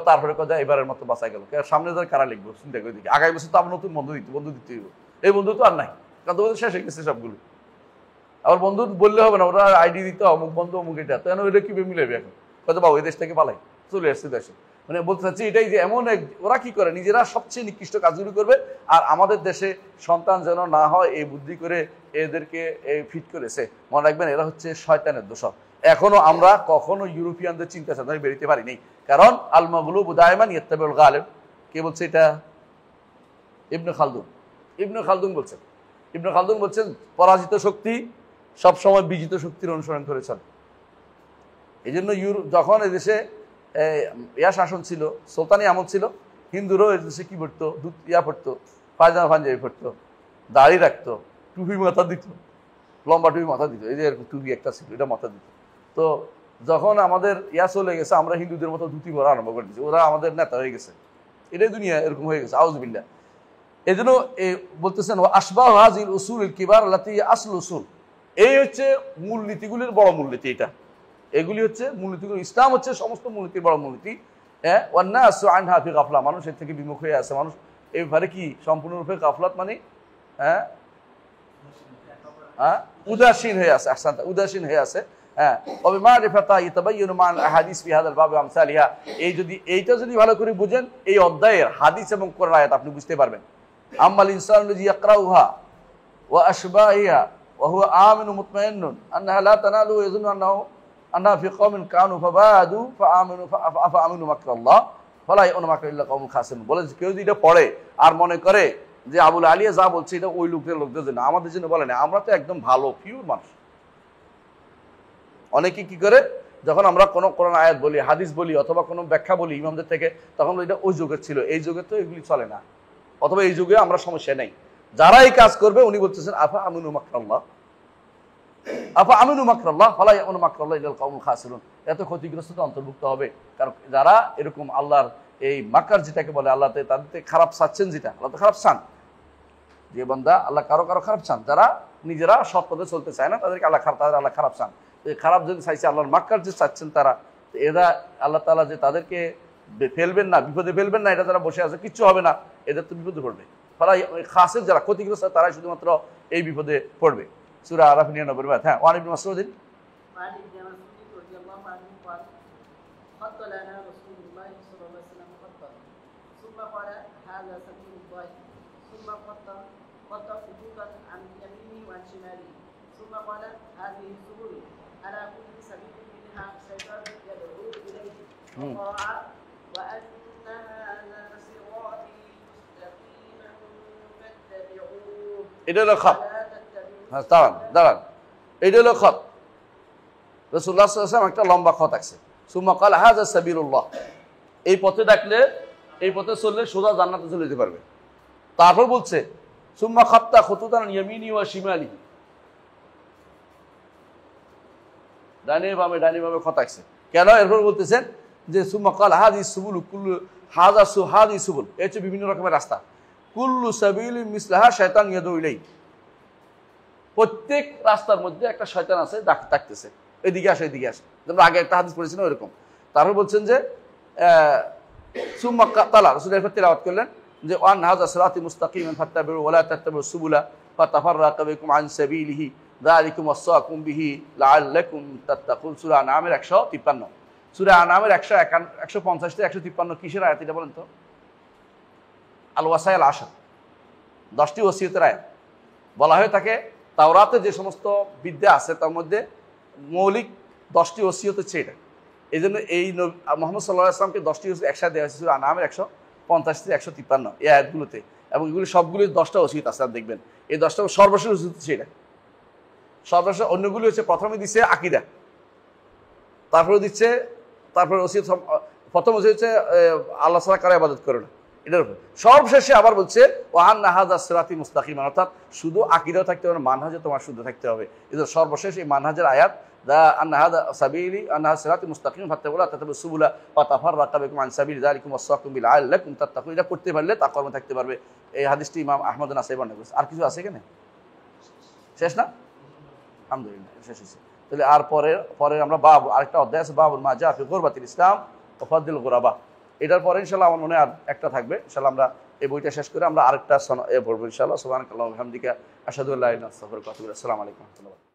তারপরে কথা এবারের মতো বাঁচা গেল, সামনে ধরে কারা লিখবো চিন্তা করে দিকে। আগামী বছর তো আবার নতুন বন্ধু দিতে হইব, এই বন্ধু তো আর নাই, কারণ তোমাদের শেষ হয়ে গেছে সবগুলো। আবার বন্ধু বললে হবে না, ওরা আইডি দিতে অমুক বন্ধু অমুক, এটা তো এটা কিভাবে মিলাবে। এখন কত বাবু এই দেশ থেকে পালাই চলে আসছে দেশে, মানে বলতে চাচ্ছি এটাই যে এমন এক, ওরা কি করে নিজেরা সবচেয়ে নিকৃষ্ট কাজগুলো করবে, আর আমাদের দেশে সন্তান যেন না হয় এই বুদ্ধি করে এদেরকে ফিট করেছে। মনে রাখবেন, এরা হচ্ছে শয়তানের দোষর। এখনো আমরা কখনো ইউরোপিয়ানদের চিন্তা চেতনায় বেরোতে পারি নাই, কারণ আল-মাগলুবু দায়মান ইয়াত্তাবিউল গালিব। কে বলছে এটা? ইবনে খালদুন বলছেন। ইবনে খালদুন বলছেন পরাজিত শক্তি সবসময় বিজিত শক্তির অনুসরণ করে চলে। এই জন্য যখন এদেশে শাসন ছিল, সুলতানি আমল ছিল, হিন্দুরাও এদেশে কি পড়তো, পড়তো, পায়জামা পাঞ্জাবি পড়তো, দাড়ি রাখতো, টুপি মাথা দিত, লম্বা টুপি মাথা দিত, এই যে টুপি একটা ছিল এটা মাথা দিত। তো যখন আমাদের চলে গেছে, আমরা হিন্দুদের মতো ধুতি পরা আরম্ভ করে দিচ্ছি, ওরা আমাদের নেতা হয়ে গেছে। এটাই দুনিয়া এরকম হয়ে গেছে, আউযুবিল্লাহ। এই জন্য বলতেছেন আসবাহ হাযিল উসুল কিবার আল্লাতী আসল উসুল, এই হচ্ছে মূলনীতিগুলির বড় মূলনীতি। এটা এগুলি হচ্ছে মূলনীতিগুলো, ইসলাম হচ্ছে সমস্ত মূলনীতির বড় মূলনীতি। হ্যাঁ, ওয়ান্নাসু আনহা ফি গাফলা, মানুষ এর থেকে বিমুখ হয়ে আছে। মানুষ এই ব্যাপারে কি সম্পূর্ণরূপে গাফলাত, মানে উদাসীন হয়ে আছে, উদাসীন হয়ে আছে। হ্যাঁ, এইটা যদি ভালো করে বুঝেন, এই অধ্যায়ের হাদিস এবং কোরআন আয়াত আপনি বুঝতে পারবেন। আম্মাল ইনসানু লাযী ইয়াকরাউহা ওয়া আশবাহিহা ওয়া হুয়া আমিনু মুতমাইন্নুন আন্নাহা লা তানালু ইয়াযুন্নু আন্নাহা ফি কওমিন কানু ফাবাদু ফাআমিনু মাকরাল্লাহ ফালা ইয়া'মুনু মাকরা ইল্লা কওমুল খাসিরুন। বলে কেউ যদি এটা পড়ে আর মনে করে যে আবুল আলিয়া যা বলছে এটা ওই লোকদের জন্য, আমাদের জন্য বলে না, আমরা তো একদম ভালো পিওর মানুষ। অনেকে কি করে, যখন আমরা কোনো কোরআন আয়াত বলি, হাদিস বলি, অথবা কোনো ব্যাখ্যা বলি ইমামদের থেকে, তখন এটা ওই যুগের ছিল, এই যুগে তো এগুলি চলে না, অথবা এই যুগে আমরা সমস্যা নেই। যারা এই কাজ করবে উনি বলতেছেন আফা আমিনু মাকরাল্লাহ ফালা ইয়া'মুনু মাকরাল্লাহ ইল্লাল কওমুল খাসিরুন, এত ক্ষতিগ্রস্ত অন্তর্ভুক্ত হবে। কারণ যারা এরকম আল্লাহর এই মাকার, যেটাকে বলে আল্লাহ তাদের খারাপ চাচ্ছেন, যেটা আল্লাহ তো খারাপ চান, যে বান্দা আল্লাহ কারো খারাপ চান, যারা নিজেরা সৎ পথে চলতে চায় না তাদেরকে আল্লাহ খারাপ চান। খারাপ যদি চাইছে আল্লাহর মাক্কার যে চাচ্ছেন তারা, এরা আল্লাহ তাআলা যে তাদেরকে ফেলবেন না, বিপদে ফেলবেন না, এটা তারা বসে আছে, কিচ্ছু হবে না, এদের তো বিপদে পড়বে। তারা খাসের যারা ক্ষতিগ্রস্ত, তারাই শুধুমাত্র এই বিপদে পড়বে। সূরা আরাফ 99। হ্যাঁ, ওয়ান ইবনে মাসউদ এটা হলো খত। হ্যাঁ, দাঁড়ান, এটা হলো খত। রাসূলুল্লাহ সাল্লাল্লাহু আলাইহি ওয়াসাল্লাম একটা লম্বা খত আছে, সুম্মা ক্বালা হাযা সাবিলুল্লাহ, এই পথে ডাকলে, এই পথে চললে সোজা জান্নাতে চলে যেতে পারবে। তারপর বলছে সুম্মা খাত্তা খুতুতান ইয়ামিনি ওয়া শিমালি, ডানে বামে খত আছে কেন? এরপর বলতেছেন যে সুম্মা ক্বালা হাযিস সুবুল কুল্লু হাযিস সুবুল, এই হচ্ছে বিভিন্ন রকমের রাস্তা, কুল্লু সাবিলিন মিসলাহা শায়তান ইয়াদউ ইলাই, প্রত্যেক রাস্তার মধ্যে একটা শয়তান আছে, ডাকতেছে এদিকে আসে। আমরা আগে একটা হাদিস পড়েছি না ওরকম। তারপর বলছেন যে সুম্মা তালা রাসূল এরপর তেলাওয়াত করলেন যে ওয়ান হাযা সিরাতি মুস্তাকিমান ফাত্তাবিউ ওয়া লা তাত্তাবিউস সুবুলা ফাতাফাররাকা বিকুম আন সাবিলিহি যালিকুম ওয়াসাকুম বিহি লাআল্লাকুম তাত্তাকুন। সূরা আনআমের 153। সূরা আনআমের 150 থেকে 153 কিসের আয়াত এটা বলেন তো? আল ওয়াসাইল আশর, 10টি ওসিয়তের আয়াত। বলা হয়ে থাকে তাওরাতে যে সমস্ত বিদ্যা আছে তার মধ্যে মৌলিক 10টি ওসিয়ত হচ্ছে এটা। এই জন্য এই মুহাম্মদ সাল্লাল্লাহু আলাইহি ওয়াসাল্লামকে 10টি ওসিয়ত একসাথে দেওয়া হয়েছে সূরা আনআমের 150 থেকে 153 এই আয়াতগুলোতে, এবং এগুলি সবগুলি 10টা ওসিয়ত আছে। দেখবেন এই 10টা সর্বশেষ ওসিয়ত হচ্ছে এটা। সর্বশেষ অন্যগুলি হচ্ছে প্রথমে দিচ্ছে আকীদা, তারপরে দিচ্ছে, তারপরে ওসিয়ত প্রথম ওসিয়ত হচ্ছে আল্লাহ ছাড়া কারো ইবাদত করো না, এটার উপর। সর্বশেষে আবার বলছে ওয়ান্না হাযা সিরাতি মুস্তাকিমান, অর্থাৎ শুধু আকীদাও থাকতে হবে না, মানহাজও তোমার শুদ্ধ থাকতে হবে। এদের সর্বশেষ এই মানহাজের আয়াত দা আন্না হাযা সাবিলি আন্না হাযা সিরাতি মুস্তাকিমান ফাত্তাবিউ ওয়া লা তাত্তাবিউস সুবুলা ফাতাফাররাকা বিকুম আন সাবিলি যালিকুম ওয়াসাকুম বিহি লাআল্লাকুম তাত্তাকুন। এটা করতে পারলে তাকওয়ার মধ্যে থাকতে পারবে। এই হাদিসটি ইমাম আহমদ নাসাই বর্ণনা করেছে। আর কিছু আছে এখানে? শেষ না? আলহামদুলিল্লাহ শেষ হয়েছে। তাহলে আর পরে আমরা বাবু আরেকটা অধ্যায় আছে, বাবুল মা জা ফি গুরবাতিল ইসলাম ওয়া ফাদলিল গুরাবা। এটার পরে ইনশাআল্লাহ আমার মনে আর একটা থাকবে। ইনশাআল্লাহ আমরা এই বইটা শেষ করে আমরা আরেকটা পড়বো ইনশাআল্লাহ। সুবহানাকাল্লাহু ওয়া বিহামদিকা আশহাদু আল্লা ইলাহা ইল্লা আনতা আস্তাগফিরুকা ওয়া আতুবু ইলাইক। আসসালামু আলাইকুম ওয়া রাহমাতুল্লাহ।